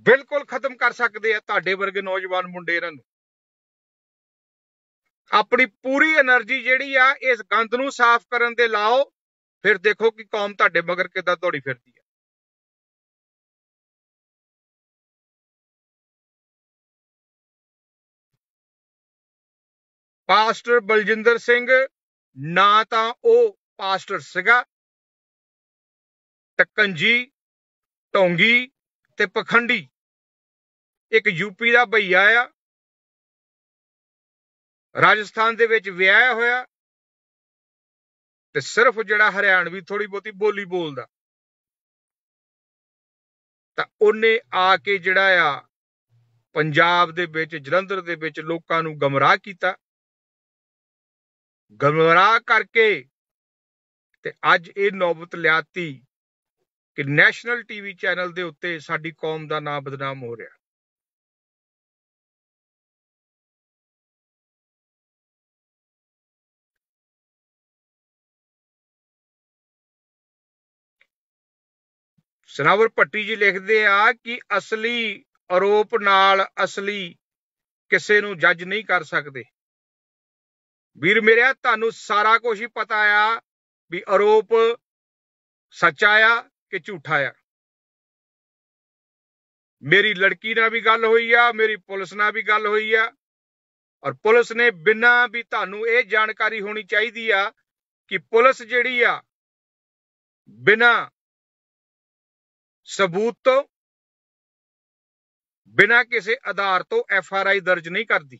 ਬਿਲਕੁਲ ਖਤਮ ਕਰ ਸਕਦੇ ਆ। ਤੁਹਾਡੇ ਵਰਗੇ ਨੌਜਵਾਨ ਮੁੰਡੇ ਇਹਨਾਂ ਨੂੰ ਆਪਣੀ ਪੂਰੀ એનર્ਜੀ ਜਿਹੜੀ ਆ ਇਸ ਗੰਦ ਨੂੰ ਸਾਫ਼ ਕਰਨ ਦੇ ਲਾਓ, ਫਿਰ ਦੇਖੋ ਕਿ ਕੌਮ ਤੁਹਾਡੇ ਮਗਰ ਕਿੱਦਾਂ ਦੌੜੀ ਫਿਰਦੀ ਹੈ। ਪਾਸਟਰ ਬਲਜਿੰਦਰ ਸਿੰਘ ਨਾ ਤਾਂ ਉਹ ਪਾਸਟਰ ਸੀਗਾ, ਟਕੰਜੀ, ਢੋਂਗੀ ਤੇ ਪਖੰਡੀ ਇੱਕ ਯੂਪੀ ਦਾ ਭਈਆ ਆ, ਰਾਜਸਥਾਨ ਦੇ ਵਿੱਚ ਵਿਆਹਿਆ ਹੋਇਆ, ਤੇ ਸਿਰਫ ਜਿਹੜਾ ਹਰਿਆਣਵੀ ਥੋੜੀ ਬਹੁਤੀ ਬੋਲੀ ਬੋਲਦਾ, ਤਾਂ ਉਹਨੇ ਆ ਕੇ ਜਿਹੜਾ ਆ ਪੰਜਾਬ ਦੇ ਵਿੱਚ, ਜਲੰਧਰ ਦੇ ਵਿੱਚ ਲੋਕਾਂ ਨੂੰ ਗਮਰਾਹ ਕੀਤਾ। ਗਮਰਾਹ ਕਰਕੇ ਤੇ ਅੱਜ ਇਹ ਨੌਬਤ ਲਿਆਤੀ ਕਿ ਨੈਸ਼ਨਲ ਟੀਵੀ ਚੈਨਲ ਦੇ ਉੱਤੇ ਸਾਡੀ ਕੌਮ ਦਾ ਨਾਮ ਬਦਨਾਮ ਹੋ ਰਿਹਾ। ਸਨਾਵਰ ਭੱਟੀ ਜੀ ਲਿਖਦੇ ਆ ਕਿ ਅਸਲੀ ਆਰੋਪ ਨਾਲ ਅਸਲੀ ਕਿਸੇ ਨੂੰ ਜੱਜ ਨਹੀਂ ਕਰ ਸਕਦੇ। ਵੀਰ ਮੇਰਿਆ, ਤੁਹਾਨੂੰ ਸਾਰਾ ਕੁਝ ਹੀ ਪਤਾ ਆ ਵੀ ਆਰੋਪ ਸੱਚਾ ਆ ਕਿ ਝੂਠਾ ਆ। ਮੇਰੀ ਲੜਕੀ ਨਾਲ ਵੀ ਗੱਲ ਹੋਈ ਆ, ਮੇਰੀ ਪੁਲਿਸ ਨਾਲ ਵੀ ਗੱਲ ਹੋਈ ਆ, ਔਰ ਪੁਲਿਸ ਨੇ ਬਿਨਾਂ ਵੀ ਤੁਹਾਨੂੰ ਇਹ ਜਾਣਕਾਰੀ ਹੋਣੀ ਚਾਹੀਦੀ ਆ ਕਿ ਪੁਲਿਸ ਜਿਹੜੀ ਆ ਬਿਨਾਂ ਸਬੂਤ ਤੋਂ, ਬਿਨਾਂ ਕਿਸੇ ਆਧਾਰ ਤੋਂ FRI ਦਰਜ ਨਹੀਂ ਕਰਦੀ।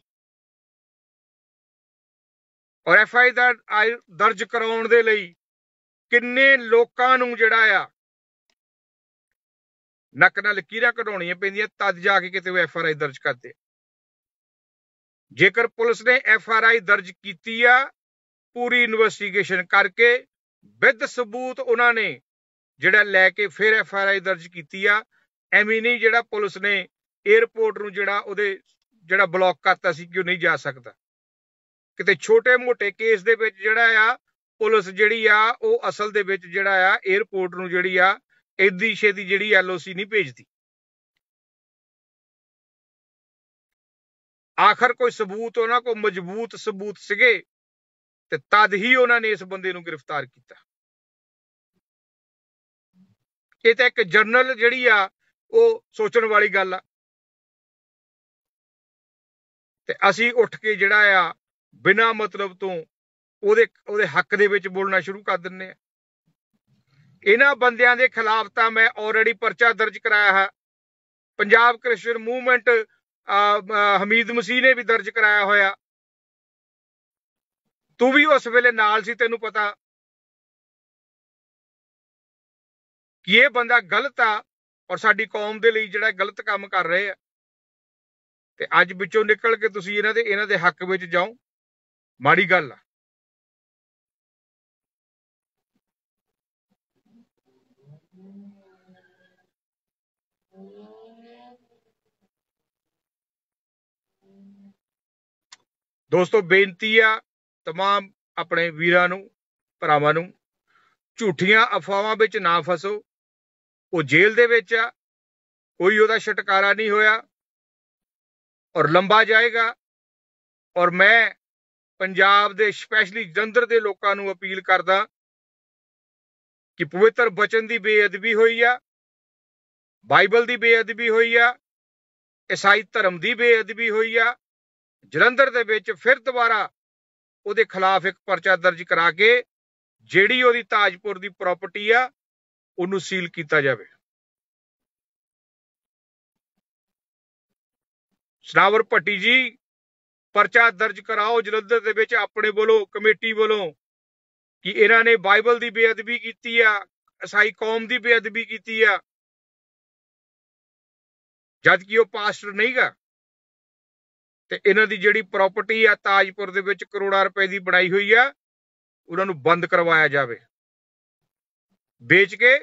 ਔਰ FRI ਦਰਜ ਕਰਾਉਣ ਦੇ ਲਈ ਕਿੰਨੇ ਲੋਕਾਂ ਨੂੰ ਜਿਹੜਾ ਆ ਨੱਕ ਨਾਲ ਲਕੀਰਾਂ ਕਢਾਉਣੀਆਂ ਪੈਂਦੀਆਂ, ਤਦ ਜਾ ਕੇ ਕਿਤੇ ਉਹ FRI ਦਰਜ ਕਰਦੇ। ਜੇਕਰ ਪੁਲਿਸ ਨੇ FRI ਦਰਜ ਕੀਤੀ ਆ, ਪੂਰੀ ਇਨਵੈਸਟੀਗੇਸ਼ਨ ਕਰਕੇ ਵਿਦ ਸਬੂਤ ਉਹਨਾਂ ਨੇ ਜਿਹੜਾ ਲੈ ਕੇ ਫਿਰ FRI ਦਰਜ ਕੀਤੀ ਆ, ਐਵੇਂ ਨਹੀਂ ਜਿਹੜਾ ਪੁਲਿਸ ਨੇ 에ਅਰਪੋਰਟ ਨੂੰ ਜਿਹੜਾ ਬਲੌਕ ਕਰਤਾ ਸੀ ਕਿ ਉਹ ਨਹੀਂ ਜਾ ਸਕਦਾ। ਕਿਤੇ ਛੋਟੇ ਮੋਟੇ ਕੇਸ ਦੇ ਵਿੱਚ ਜਿਹੜਾ ਆ ਪੁਲਿਸ ਜਿਹੜੀ ਆ ਉਹ ਅਸਲ ਦੇ ਵਿੱਚ ਜਿਹੜਾ ਆ 에ਅਰਪੋਰਟ ਨੂੰ ਜਿਹੜੀ ਆ ਏਦੀ ਛੇਤੀ ਜਿਹੜੀ LOC ਨਹੀਂ ਭੇਜਦੀ। ਆਖਰ ਕੋਈ ਸਬੂਤ, ਉਹਨਾਂ ਕੋਲ ਮਜ਼ਬੂਤ ਸਬੂਤ ਸੀਗੇ, ਤੇ ਤਦ ਹੀ ਉਹਨਾਂ ਨੇ ਇਸ ਬੰਦੇ ਨੂੰ ਗ੍ਰਿਫਤਾਰ ਕੀਤਾ। ਇਹ ਤਾਂ ਇੱਕ ਜਰਨਲ ਜਿਹੜੀ ਆ ਉਹ ਸੋਚਣ ਵਾਲੀ ਗੱਲ ਆ। ਤੇ ਅਸੀਂ ਉੱਠ ਕੇ ਜਿਹੜਾ ਆ ਬਿਨਾਂ ਮਤਲਬ ਤੋਂ ਉਹਦੇ ਹੱਕ ਦੇ ਵਿੱਚ ਬੋਲਣਾ ਸ਼ੁਰੂ ਕਰ ਦਿੰਦੇ ਆ। ਇਹਨਾਂ ਬੰਦਿਆਂ ਦੇ ਖਿਲਾਫ ਤਾਂ ਮੈਂ ਆਲਰੇਡੀ ਪਰਚਾ ਦਰਜ ਕਰਾਇਆ ਹੈ। ਪੰਜਾਬ ਕ੍ਰਿਸਚੀਅਨ ਮੂਵਮੈਂਟ ਹਮੀਦ ਮਸੀਹ ਨੇ ਵੀ ਦਰਜ ਕਰਾਇਆ ਹੋਇਆ। ਤੂੰ ਵੀ ਉਸ ਵੇਲੇ ਨਾਲ ਸੀ, ਤੈਨੂੰ ਪਤਾ ਕਿ ਇਹ ਬੰਦਾ ਗਲਤ ਆ ਔਰ ਸਾਡੀ ਕੌਮ ਦੇ ਲਈ ਜਿਹੜਾ ਗਲਤ ਕੰਮ ਕਰ ਰਹੇ ਆ। ਤੇ ਅੱਜ ਵਿੱਚੋਂ ਨਿਕਲ ਕੇ ਤੁਸੀਂ ਇਹਨਾਂ ਦੇ ਹੱਕ ਵਿੱਚ ਜਾਓ, ਮਾੜੀ ਗੱਲ ਆ। ਦੋਸਤੋ, ਬੇਨਤੀ ਆ तमाम ਆਪਣੇ ਵੀਰਾਂ ਨੂੰ, ਭਰਾਵਾਂ ਨੂੰ, ਝੂਠੀਆਂ ਅਫਵਾਹਾਂ ਵਿੱਚ ਨਾ ਫਸੋ। ਉਹ ਜੇਲ੍ਹ ਦੇ ਵਿੱਚ ਆ, ਕੋਈ ਉਹਦਾ ਛੁਟਕਾਰਾ ਨਹੀਂ ਹੋਇਆ ਔਰ ਲੰਬਾ ਜਾਏਗਾ। ਔਰ ਮੈਂ ਪੰਜਾਬ ਦੇ ਸਪੈਸ਼ਲੀ ਜਲੰਧਰ ਦੇ ਲੋਕਾਂ ਨੂੰ ਅਪੀਲ ਕਰਦਾ ਕਿ ਪਵਿੱਤਰ ਬਚਨ ਦੀ ਬੇਅਦਬੀ ਹੋਈ ਆ, ਬਾਈਬਲ ਦੀ ਬੇਅਦਬੀ ਹੋਈ ਆ, ਈਸਾਈ ਧਰਮ ਦੀ ਬੇਅਦਬੀ ਹੋਈ ਆ। ਜਲੰਧਰ ਦੇ ਵਿੱਚ ਫਿਰ ਦੁਬਾਰਾ ਉਹਦੇ ਖਿਲਾਫ ਇੱਕ ਪਰਚਾ ਦਰਜ ਕਰਾ ਕੇ ਜਿਹੜੀ ਉਹਦੀ ਤਾਜਪੁਰ ਦੀ ਪ੍ਰਾਪਰਟੀ ਆ ਉਹਨੂੰ ਸੀਲ ਕੀਤਾ ਜਾਵੇ। ਸਨਾਵਰ ਭੱਟੀ ਜੀ, ਪਰਚਾ ਦਰਜ ਕਰਾਓ ਜਲੰਧਰ ਦੇ ਵਿੱਚ ਆਪਣੇ ਵੱਲੋਂ, ਕਮੇਟੀ ਵੱਲੋਂ, ਕਿ ਇਹਨਾਂ ਨੇ ਬਾਈਬਲ ਦੀ ਬੇਅਦਬੀ ਕੀਤੀ ਆ, ਈਸਾਈ ਕੌਮ ਦੀ ਬੇਅਦਬੀ ਕੀਤੀ ਆ, ਜਦ ਕਿ ਉਹ ਪਾਸਟਰ ਨਹੀਂਗਾ। ਤੇ ਇਹਨਾਂ ਦੀ ਜਿਹੜੀ ਪ੍ਰਾਪਰਟੀ ਆ ਤਾਜਪੁਰ ਦੇ ਵਿੱਚ ਕਰੋੜਾਂ ਰੁਪਏ ਦੀ ਬਣਾਈ ਹੋਈ ਆ, ਉਹਨਾਂ ਨੂੰ ਬੰਦ ਕਰਵਾਇਆ ਜਾਵੇ। ਵੇਚ ਕੇ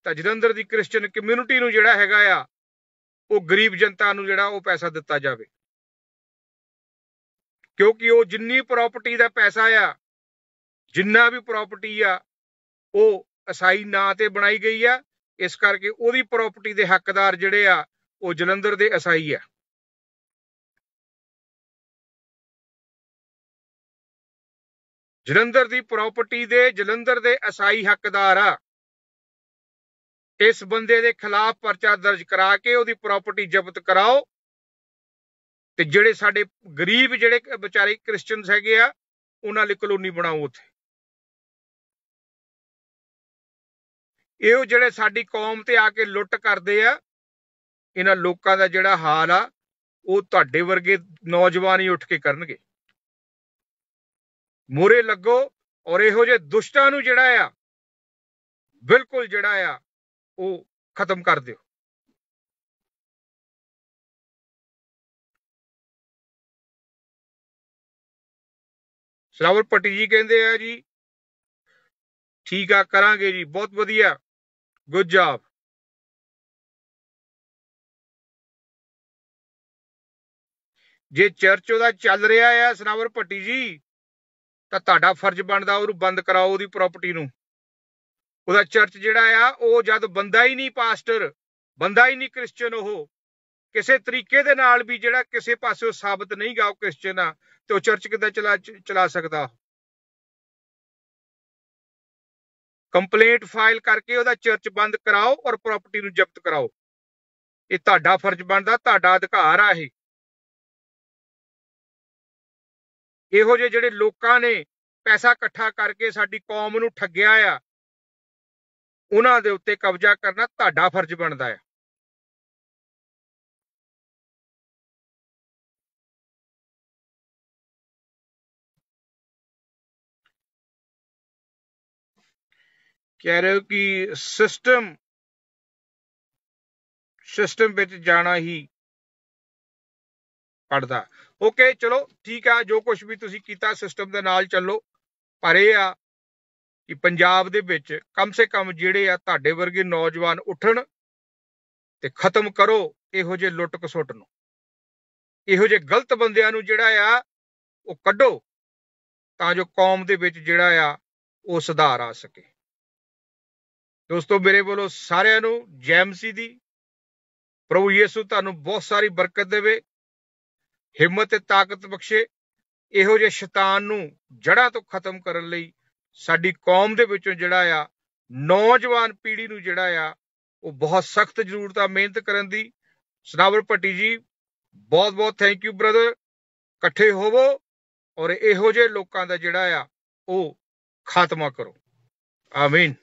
ਤਾਂ ਜਲੰਧਰ ਦੀ ਕ੍ਰਿਸਚਨ ਕਮਿਊਨਿਟੀ ਨੂੰ ਜਿਹੜਾ ਹੈਗਾ ਆ, ਉਹ ਗਰੀਬ ਜਨਤਾ ਨੂੰ ਜਿਹੜਾ ਉਹ ਪੈਸਾ ਦਿੱਤਾ ਜਾਵੇ, ਕਿਉਂਕਿ ਉਹ ਜਿੰਨੀ ਪ੍ਰਾਪਰਟੀ ਦਾ ਪੈਸਾ ਆ, ਜਿੰਨਾ ਵੀ ਪ੍ਰਾਪਰਟੀ ਆ, ਉਹ ਈਸਾਈ ਨਾਂ ਤੇ ਬਣਾਈ ਗਈ ਆ। ਇਸ ਕਰਕੇ ਉਹਦੀ ਪ੍ਰਾਪਰਟੀ ਦੇ ਹੱਕਦਾਰ ਜਿਹੜੇ ਆ ਉਹ ਜਲੰਧਰ ਦੇ ਈਸਾਈ ਆ। ਜਲੰਧਰ ਦੀ ਪ੍ਰਾਪਰਟੀ ਦੇ ਜਲੰਧਰ ਦੇ ਈਸਾਈ ਹੱਕਦਾਰ ਆ। ਇਸ ਬੰਦੇ ਦੇ ਖਿਲਾਫ ਪਰਚਾ ਦਰਜ ਕਰਾ ਕੇ ਉਹਦੀ ਪ੍ਰਾਪਰਟੀ ਜ਼ਬਤ ਕਰਾਓ ਤੇ ਜਿਹੜੇ ਸਾਡੇ ਗਰੀਬ ਜਿਹੜੇ ਵਿਚਾਰੇ ਕ੍ਰਿਸਚਨਸ ਹੈਗੇ ਆ, ਉਹਨਾਂ ਲਈ ਕਲੋਨੀ ਬਣਾਓ ਉੱਥੇ। ਇਹੋ ਜਿਹੜੇ ਸਾਡੀ ਕੌਮ ਤੇ ਆ ਕੇ ਲੁੱਟ ਕਰਦੇ ਆ, ਇਹਨਾਂ ਲੋਕਾਂ ਦਾ ਜਿਹੜਾ ਹਾਲ ਆ ਉਹ ਤੁਹਾਡੇ ਵਰਗੇ ਨੌਜਵਾਨ ਹੀ ਉੱਠ ਕੇ ਕਰਨਗੇ। ਮੂਹਰੇ ਲੱਗੋ ਔਰ ਇਹੋ ਜਿਹੇ ਦੁਸ਼ਟਾਂ ਨੂੰ ਜਿਹੜਾ ਆ ਬਿਲਕੁਲ ਜਿਹੜਾ ਆ ਉਹ ਖਤਮ ਕਰ ਦਿਓ। ਸਨਾਵਰ ਭੱਟੀ ਜੀ ਕਹਿੰਦੇ ਆ ਜੀ ਠੀਕ ਆ, ਕਰਾਂਗੇ ਜੀ, ਬਹੁਤ ਵਧੀਆ, ਗੁੱਡ ਜੌਬ। ਜੇ ਚਰਚ ਉਹਦਾ ਚੱਲ ਰਿਹਾ ਆ ਸਨਾਵਰ ਭੱਟੀ ਜੀ, ਤਾਂ ਤੁਹਾਡਾ ਫਰਜ਼ ਬਣਦਾ ਉਹਨੂੰ ਬੰਦ ਕਰਾਓ, ਉਹਦੀ ਪ੍ਰਾਪਰਟੀ ਨੂੰ। ਉਹਦਾ ਚਰਚ ਜਿਹੜਾ ਆ ਉਹ ਜਦ ਬੰਦਾ ਹੀ ਨਹੀਂ ਪਾਸਟਰ, ਬੰਦਾ ਹੀ ਨਹੀਂ ਕ੍ਰਿਸਚਨ, ਉਹ ਕਿਸੇ ਤਰੀਕੇ ਦੇ ਨਾਲ ਵੀ ਜਿਹੜਾ ਕਿਸੇ ਪਾਸੇ ਸਾਬਤ ਨਹੀਂ ਗਾ ਉਹ ਕ੍ਰਿਸਚਨ ਆ, ਤੇ ਉਹ ਚਰਚ ਕਿੱਦਾਂ ਚਲਾ ਸਕਦਾ? ਕੰਪਲੇਂਟ ਫਾਈਲ ਕਰਕੇ ਉਹਦਾ ਚਰਚ ਬੰਦ ਕਰਾਓ ਔਰ ਪ੍ਰਾਪਰਟੀ ਨੂੰ ਜ਼ਬਤ ਕਰਾਓ। ਇਹ ਤੁਹਾਡਾ ਫਰਜ਼ ਬਣਦਾ, ਤੁਹਾਡਾ ਅਧਿਕਾਰ ਆ। ਇਹੋ ਜਿਹੇ ਜਿਹੜੇ ਲੋਕਾਂ ਨੇ ਪੈਸਾ ਇਕੱਠਾ ਕਰਕੇ ਸਾਡੀ ਕੌਮ ਨੂੰ ਠੱਗਿਆ ਆ, ਉਹਨਾਂ ਦੇ ਉੱਤੇ ਕਬਜ਼ਾ ਕਰਨਾ ਤੁਹਾਡਾ ਫਰਜ਼ ਬਣਦਾ ਆ। ਕਹਿ ਰਹੇ ਹੋ ਕਿ ਸਿਸਟਮ ਵਿੱਚ ਜਾਣਾ ਹੀ ਪੜਦਾ। ਓਕੇ, ਚਲੋ ਠੀਕ ਆ, ਜੋ ਕੁਝ ਵੀ ਤੁਸੀਂ ਕੀਤਾ ਸਿਸਟਮ ਦੇ ਨਾਲ ਚੱਲੋ, ਪਰ ਇਹ ਆ ਕਿ ਪੰਜਾਬ ਦੇ ਵਿੱਚ ਕਮ ਸੇ ਕਮ ਜਿਹੜੇ ਆ ਤੁਹਾਡੇ ਵਰਗੇ ਨੌਜਵਾਨ ਉੱਠਣ ਤੇ ਖਤਮ ਕਰੋ ਇਹੋ ਜਿਹੇ ਲੁੱਟ ਖਸੁੱਟ ਨੂੰ। ਇਹੋ ਜਿਹੇ ਗਲਤ ਬੰਦਿਆਂ ਨੂੰ ਜਿਹੜਾ ਆ ਉਹ ਕੱਢੋ, ਤਾਂ ਜੋ ਕੌਮ ਦੇ ਵਿੱਚ ਜਿਹੜਾ ਆ ਉਹ ਸੁਧਾਰ ਆ ਸਕੇ। ਦੋਸਤੋ, ਮੇਰੇ ਵੱਲੋਂ ਸਾਰਿਆਂ ਨੂੰ ਜੈ ਮਸੀਹ ਦੀ। ਪ੍ਰਭੂ ਯਿਸੂ ਤੁਹਾਨੂੰ ਬਹੁਤ ਸਾਰੀ ਬਰਕਤ ਦੇਵੇ, ਹਿੰਮਤ ਤੇ ਤਾਕਤ ਬਖਸ਼ੇ। ਇਹੋ ਜਿਹੇ ਸ਼ੈਤਾਨ ਨੂੰ ਜੜ੍ਹਾਂ ਤੋਂ ਖਤਮ ਕਰਨ ਲਈ ਸਾਡੀ ਕੌਮ ਦੇ ਵਿੱਚੋਂ ਜਿਹੜਾ ਆ ਨੌਜਵਾਨ ਪੀੜ੍ਹੀ ਨੂੰ ਜਿਹੜਾ ਆ ਉਹ ਬਹੁਤ ਸਖਤ ਜ਼ਰੂਰਤ ਆ ਮਿਹਨਤ ਕਰਨ ਦੀ। ਸਨਾਵਰ ਭੱਟੀ ਜੀ, ਬਹੁਤ ਬਹੁਤ ਥੈਂਕ ਯੂ ਬ੍ਰਦਰ। ਇਕੱਠੇ ਹੋਵੋ ਔਰ ਇਹੋ ਜਿਹੇ ਲੋਕਾਂ ਦਾ ਜਿਹੜਾ ਆ ਉਹ ਖਾਤਮਾ ਕਰੋ। ਆਮੀਨ।